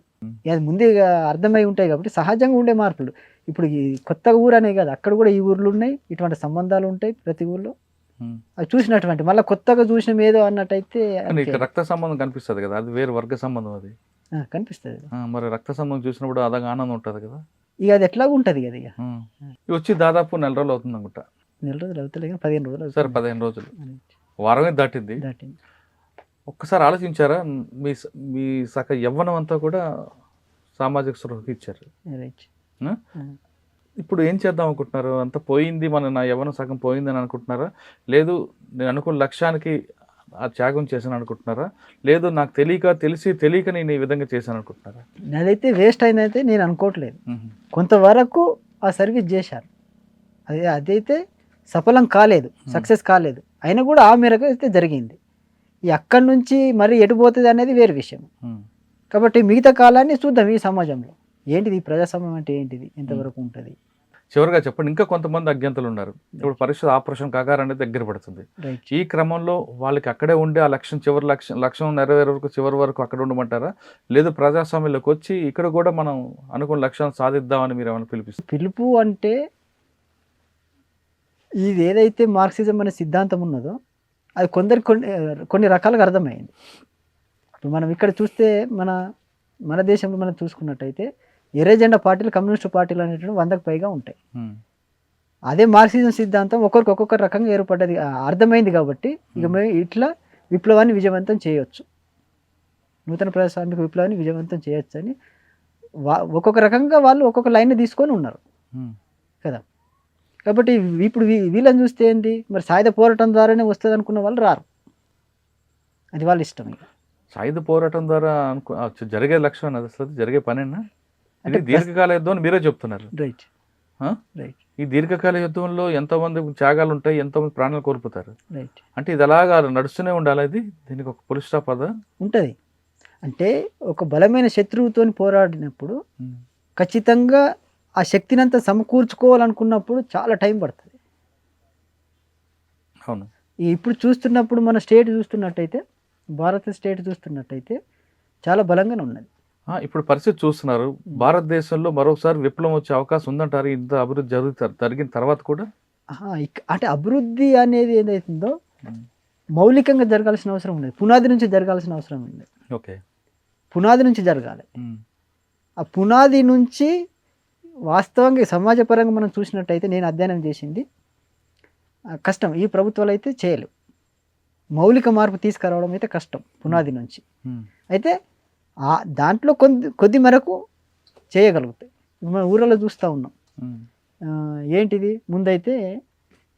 S3: అది ముందే ఇక అర్థమై ఉంటాయి కాబట్టి సహజంగా ఉండే మార్పులు. ఇప్పుడు ఈ కొత్త ఊరు అనే కాదు, అక్కడ కూడా ఈ ఊర్లు ఉన్నాయి, ఇటువంటి సంబంధాలు ఉంటాయి ప్రతి ఊర్లో.
S2: ఉమ్.
S3: అది చూసినటువంటి మళ్ళీ కొత్తగా చూసిన ఏదో అన్నట్టయితే
S2: కానీ ఇక్కడ రక్త సంబంధం కనిపిస్తుంది కదా, అది వేరు వర్గ సంబంధం అది.
S3: కనిపిస్తుంది.
S2: మరి రక్త సంబంధం చూసినప్పుడు అదగా ఆనందం ఉంటుంది కదా.
S3: ఇక అది ఎట్లాగ ఉంటుంది కదా. ఇక
S2: ఇవి వచ్చి దాదాపు 4 రోజులు అవుతుంది అనుకుంటా.
S3: 4 రోజులు అవుతలే కానీ 15 రోజులు
S2: సరే, 15 రోజులు, వారమే దాటింది.
S3: దాటింది.
S2: ఒక్కసారి ఆలోచించారా? మీ మీ సగ యవ్వనం అంతా కూడా సామాజిక స్పృహకి ఇచ్చారు.
S3: రైట్.
S2: ఆ? ఇప్పుడు ఏం చేద్దాం అనుకుంటున్నారు? అంత పోయింది, నా యవ్వనం సగం పోయిందని అనుకుంటున్నారా, లేదు నేను అనుకున్న లక్ష్యానికి ఆ త్యాగం చేశాను అనుకుంటున్నారా, లేదు నాకు తెలియక నేను ఈ విధంగా చేశాను అనుకుంటున్నారా?
S3: అదైతే వేస్ట్ అయిందైతే నేను అనుకోవట్లేదు.
S2: మ్మ్.
S3: కొంతవరకు ఆ సర్వీస్ చేశారు, అదైతే సఫలం కాలేదు, సక్సెస్ కాలేదు, అయినా కూడా ఆ మేరకు అయితే జరిగింది. ఈ అక్కడి నుంచి మరి ఎటు పోతుంది అనేది వేరే విషయం.
S2: మ్మ్.
S3: కాబట్టి మిగతా కాలాన్ని చూద్దాం ఈ సమాజంలో ఏంటిది, ఈ ప్రజాస్వామ్యం అంటే ఏంటిది, ఎంతవరకు ఉంటుంది.
S2: చివరిగా చెప్పండి, ఇంకా కొంతమంది అజ్ఞాతలు ఉన్నారు. ఇప్పుడు పరిస్థితి ఆపరేషన్ కాగారు అనేది దగ్గర పడుతుంది.
S3: రైట్.
S2: ఈ క్రమంలో వాళ్ళకి అక్కడే ఉండే ఆ లక్ష్యం లక్ష్యం నెరవేరే వరకు చివరి వరకు అక్కడ ఉండమంటారా, లేదు ప్రజాస్వామ్యంలోకి వచ్చి ఇక్కడ కూడా మనం అనుకున్న లక్ష్యాన్ని సాధిద్దామని మీరు ఏమైనా పిలిపిస్తారు?
S3: పిలుపు అంటే ఇది ఏదైతే మార్క్సిజం అనే సిద్ధాంతం ఉన్నదో అది కొన్ని రకాలుగా అర్థమైంది. ఇప్పుడు మనం ఇక్కడ చూస్తే మన దేశంలో మనం చూసుకున్నట్టయితే ఎర్రజెండా పార్టీలు, కమ్యూనిస్టు పార్టీలు అనేటువంటి 100కు పైగా ఉంటాయి. అదే మార్క్సిజం సిద్ధాంతం ఒక్కొక్క రకంగా ఏర్పడ్డది, అర్థమైంది. కాబట్టి ఇక మేము ఇట్లా విప్లవాన్ని విజయవంతం చేయొచ్చు, నూతన ప్రజాస్వామిక విప్లవాన్ని విజయవంతం చేయొచ్చు అని ఒక్కొక్క రకంగా వాళ్ళు ఒక్కొక్క లైన్ తీసుకొని ఉన్నారు కదా. కాబట్టి ఇప్పుడు వీళ్ళని చూస్తే ఏంది, మరి సాయుధ పోరాటం ద్వారానే వస్తుంది అనుకున్న వాళ్ళు రారు, అది వాళ్ళ ఇష్టం. ఇక
S2: సాయుధ పోరాటం ద్వారా జరిగే లక్ష్యం అది అసలు జరిగే పనేనా? ఇది దీర్ఘకాల యుద్ధం అని మీరే చెప్తున్నారు.
S3: రైట్.
S2: ఆ?
S3: రైట్.
S2: ఈ దీర్ఘకాల యుద్ధంలో ఎంతోమంది త్యాగాలు ఉంటాయి, ఎంతోమంది ప్రాణాలు కోల్పోతారు.
S3: రైట్.
S2: అంటే ఇది అలాగా నడుస్తూనే ఉండాలి, ఇది దీనికి ఒక పులి స్టాప్ అదా
S3: ఉంటుంది. అంటే ఒక బలమైన శత్రువుతో పోరాడినప్పుడు ఖచ్చితంగా ఆ శక్తినంతా సమకూర్చుకోవాలనుకున్నప్పుడు చాలా టైం పడుతుంది.
S2: అవును.
S3: ఇప్పుడు చూస్తున్నప్పుడు మన స్టేట్ చూస్తున్నట్టయితే, భారత స్టేట్ చూస్తున్నట్టయితే చాలా బలంగానే ఉన్నది.
S2: ఇప్పుడు పరిస్థితి చూస్తున్నారు, భారతదేశంలో మరోసారి విప్లవం వచ్చే అవకాశం ఉందంటారు ఇంత అభివృద్ధి జరిగిన తర్వాత కూడా?
S3: అంటే అభివృద్ధి అనేది ఏదైతుందో మౌలికంగా జరగాల్సిన అవసరం ఉన్నది, పునాది నుంచి జరగాల్సిన అవసరం ఉంది.
S2: ఓకే,
S3: పునాది నుంచి జరగాలి. ఆ పునాది నుంచి వాస్తవంగా సమాజపరంగా మనం చూసినట్టయితే, నేను అధ్యయనం చేసింది కష్టం, ఈ ప్రభుత్వాలు అయితే చేయలేవు. మౌలిక మార్పు తీసుకురావడం అయితే కష్టం పునాది నుంచి. అయితే దాంట్లో కొద్ది మేరకు చేయగలుగుతాయి. మన ఊళ్ళలో చూస్తూ ఉన్నాం, ఏంటిది ముందైతే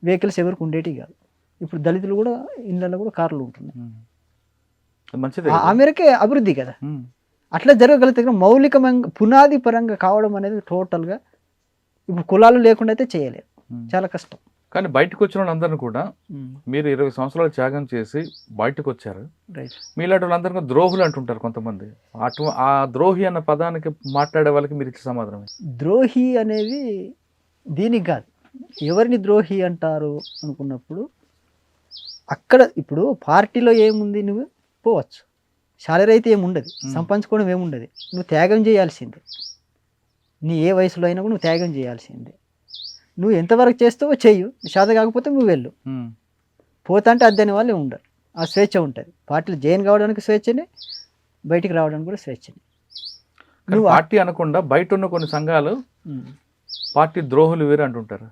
S3: వెహికల్స్ ఎవరికి ఉండేటివి కాదు, ఇప్పుడు దళితులు కూడా ఇళ్ళల్లో కూడా కార్లు ఉంటున్నాయి.
S2: మంచిది,
S3: ఆ మేరకే అభివృద్ధి కదా. అట్లా జరగగలిగితే కనుక మౌలికంగా పునాది పరంగా కావడం అనేది టోటల్గా ఇప్పుడు కులాలు లేకుండా అయితే చేయలేరు, చాలా కష్టం.
S2: కానీ బయటకు వచ్చిన వాళ్ళందరినీ కూడా మీరు 20 సంవత్సరాలు త్యాగం చేసి బయటకు వచ్చారు.
S3: రైట్.
S2: మీలాంటి వాళ్ళందరినీ ద్రోహులు అంటుంటారు కొంతమంది. ఆ ద్రోహి అన్న పదానికి మాట్లాడే వాళ్ళకి మీరు ఇచ్చే సమాధానం ఏంటి?
S3: ద్రోహి అనేది దీనికి కాదు, ఎవరిని ద్రోహి అంటారు అనుకున్నప్పుడు అక్కడ ఇప్పుడు పార్టీలో ఏముంది, నువ్వు పోవచ్చు, శాలరీ అయితే ఏముండదు, సంపాదించుకోవడం ఏముండదు, నువ్వు త్యాగం చేయాల్సిందే. నీ ఏ వయసులో అయినా కూడా నువ్వు త్యాగం చేయాల్సిందే. నువ్వు ఎంతవరకు చేస్తావో చెయ్యు, శాత కాకపోతే నువ్వు వెళ్ళు. పోతా అంటే అద్దెని వాళ్ళే ఉండరు, ఆ స్వేచ్ఛ ఉంటుంది. పార్టీలో జాయిన్ కావడానికి స్వేచ్ఛనే, బయటికి రావడానికి కూడా స్వేచ్ఛనే.
S2: నువ్వు పార్టీ అనకుండా బయట ఉన్న కొన్ని సంఘాలు పార్టీ ద్రోహులు వేరు అంటుంటారు.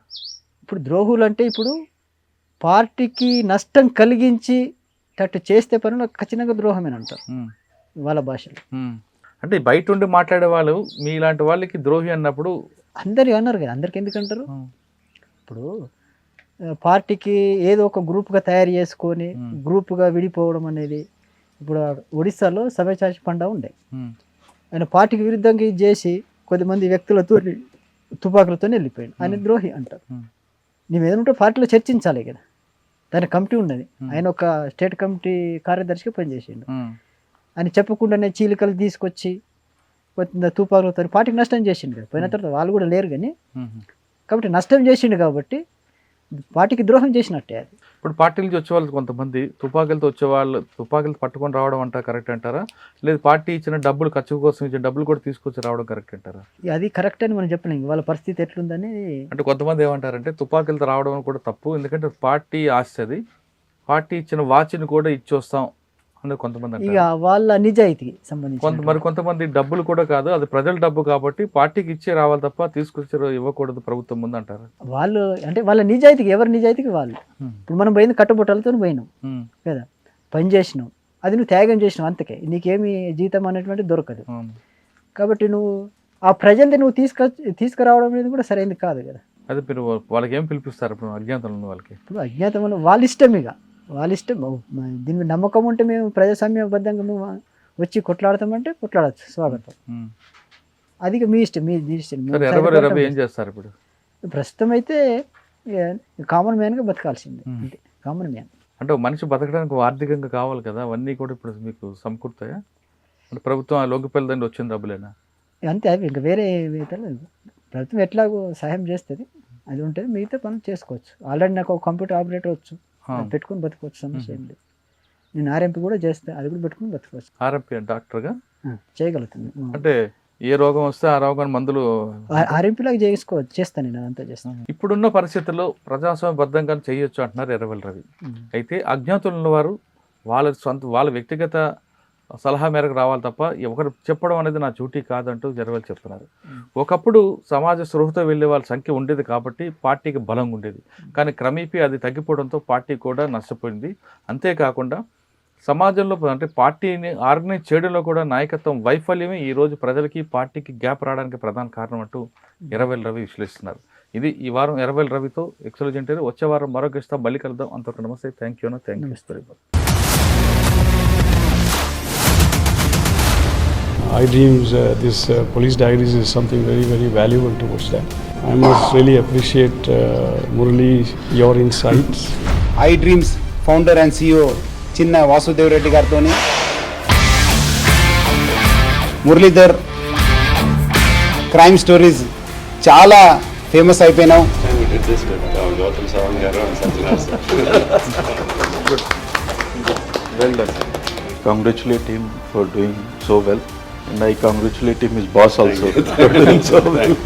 S3: ఇప్పుడు ద్రోహులు అంటే ఇప్పుడు పార్టీకి నష్టం కలిగించి అట్టు చేస్తే పనులు ఖచ్చితంగా ద్రోహమని అంటారు వాళ్ళ భాషలో.
S2: అంటే బయట ఉండి మాట్లాడే వాళ్ళు మీలాంటి వాళ్ళకి ద్రోహి అన్నప్పుడు
S3: అందరు అన్నారు కదా, అందరికి ఎందుకు అంటారు? ఇప్పుడు పార్టీకి ఏదో ఒక గ్రూప్గా తయారు చేసుకొని గ్రూప్గా విడిపోవడం అనేది, ఇప్పుడు ఒడిస్సాలో సభ్యచాచి పండా ఉండే, ఆయన పార్టీకి విరుద్ధంగా ఇది చేసి కొద్దిమంది వ్యక్తులతో తుపాకులతో వెళ్ళిపోయాడు, ఆయన ద్రోహి అంటారు. నువ్వు ఏదంటే పార్టీలో చర్చించాలి కదా, దాని కమిటీ ఉన్నది, ఆయన ఒక స్టేట్ కమిటీ కార్యదర్శిగా పనిచేసిండు. అని చెప్పకుండానే చీలికలు తీసుకొచ్చి కొంత తుపాకులతో పార్టీకి నష్టం చేసిండు కదా. పోయిన తర్వాత వాళ్ళు కూడా లేరు కానీ, కాబట్టి నష్టం చేసిండు కాబట్టి పార్టీకి ద్రోహం చేసినట్టే అది.
S2: ఇప్పుడు పార్టీ నుంచి వచ్చేవాళ్ళు కొంతమంది తుపాకులతో వచ్చేవాళ్ళు తుపాకులు పట్టుకొని రావడం అంటారా కరెక్ట్ అంటారా? లేదు పార్టీ ఇచ్చిన డబ్బులు ఖర్చు కోసం ఇచ్చిన డబ్బులు కూడా తీసుకొచ్చి రావడం కరెక్ట్ అంటారా?
S3: అది కరెక్ట్ అని మనం చెప్పలేము, వాళ్ళ పరిస్థితి ఎట్లుందని.
S2: అంటే కొంతమంది ఏమంటారంటే తుపాకులతో రావడం కూడా తప్పు, ఎందుకంటే పార్టీ ఆస్తుంది, పార్టీ ఇచ్చిన వాచ్ని కూడా ఇచ్చి వస్తాం అనేది కొంతమంది.
S3: ఇక వాళ్ళ నిజాయితీకి సంబంధించి
S2: మరి కొంతమంది డబ్బులు కూడా కాదు, అది ప్రజల డబ్బు కాబట్టి పార్టీకి ఇచ్చే రావాలి తప్ప తీసుకొచ్చి ఇవ్వకూడదు ప్రభుత్వం ముందు అంటారు.
S3: వాళ్ళు అంటే వాళ్ళ నిజాయితీకి, ఎవరి నిజాయితీకి వాళ్ళు. ఇప్పుడు మనం పోయింది కట్టుబొట్టలతో పోయినాం కదా, పని చేసినావు, అది నువ్వు త్యాగం చేసినావు, అంతకే నీకేమి జీతం అనేటువంటి దొరకదు. కాబట్టి నువ్వు ఆ ప్రజల్ని నువ్వు తీసుకురావడం అనేది కూడా సరైనది కాదు కదా.
S2: అదే మీరు వాళ్ళకి ఏం పిలిపిస్తారు ఇప్పుడు అజ్ఞాతంలో? వాళ్ళకి ఇప్పుడు
S3: అజ్ఞాతంలో వాళ్ళ ఇష్టం, ఇక వాళ్ళ ఇష్టం. దీని మీద నమ్మకం ఉంటే మేము ప్రజాస్వామ్యబద్ధంగా మేము వచ్చి కొట్లాడతామంటే కొట్లాడచ్చు, స్వాగతం. అది మీ ఇష్టం, మీ ఇష్టం.
S2: ఏం చేస్తారు ఇప్పుడు?
S3: ప్రస్తుతం అయితే కామన్ మ్యాన్గా బతకాల్సిందే, అంటే కామన్ మ్యాన్.
S2: అంటే మనిషి బతకడానికి ఆర్థికంగా కావాలి కదా, అవన్నీ కూడా ఇప్పుడు మీకు సమకూరుతాయా? అంటే ప్రభుత్వం ఆ లోకిపల్లి దండి వచ్చిన డబ్బులేనా?
S3: అంతే, అవి ఇంకా వేరే ప్రభుత్వం ఎట్లాగో సహాయం చేస్తుంది, అది ఉంటుంది, మిగతా పనులు చేసుకోవచ్చు. ఆల్రెడీ నాకు ఒక కంప్యూటర్ ఆపరేటర్ వచ్చు, పెట్టుకుని బతుకోవచ్చు, సమస్య ఏం లేదు. నేను ఆర్ఎంపీ కూడా చేస్తే అది కూడా పెట్టుకుని బతుకోవచ్చు.
S2: ఆర్ఎంపీ డాక్టర్గా
S3: చేయగలుగుతుంది.
S2: అంటే ఏ రోగం వస్తే ఆ రోగాన్ని మందులు
S3: ఆర్ఎంపీలాగా చేస్తాను నేను, అదంతా చేస్తాను.
S2: ఇప్పుడున్న పరిస్థితుల్లో ప్రజాస్వామ్యబద్ధంగా చేయొచ్చు అంటున్నారు ఎర్రవెల్లి రవి. అయితే అజ్ఞాతులు ఉన్నవారు వాళ్ళ వ్యక్తిగత సలహా మేరకు రావాలి తప్ప ఒకరు చెప్పడం అనేది నా డ్యూటీ కాదంటూ ఎర్రవెల్లి చెప్తున్నారు. ఒకప్పుడు సమాజ స్పృహతో వెళ్ళే వాళ్ళ సంఖ్య ఉండేది కాబట్టి పార్టీకి బలంగా ఉండేది, కానీ క్రమేపీ అది తగ్గిపోవడంతో పార్టీ కూడా నష్టపోయింది. అంతేకాకుండా సమాజంలో అంటే పార్టీని ఆర్గనైజ్ చేయడంలో కూడా నాయకత్వం వైఫల్యమే ఈరోజు ప్రజలకి పార్టీకి గ్యాప్ రావడానికి ప్రధాన కారణం అంటూ ఎర్రవెల్లి రవి విశ్లేషిస్తున్నారు. ఇది ఈ వారం ఎర్రవెల్లి రవితో ఎక్సలెంట్. వచ్చే వారం మరొక ఇష్టం మళ్ళీ కలుద్దాం. అంతవరకు నమస్తే. Thank you very much.
S4: iDreams, this police diaries is something very, very valuable towards that. I must really appreciate Murali, your insights.
S5: iDreams founder and CEO చిన్న వాసుదేవ్ రెడ్డి గారితో మురళీధర్ క్రైమ్ స్టోరీస్ చాలా ఫేమస్ అయిపోయినాం.
S6: Well done. Congratulate him for doing so well, and I congratulate him, his boss also, for doing so well.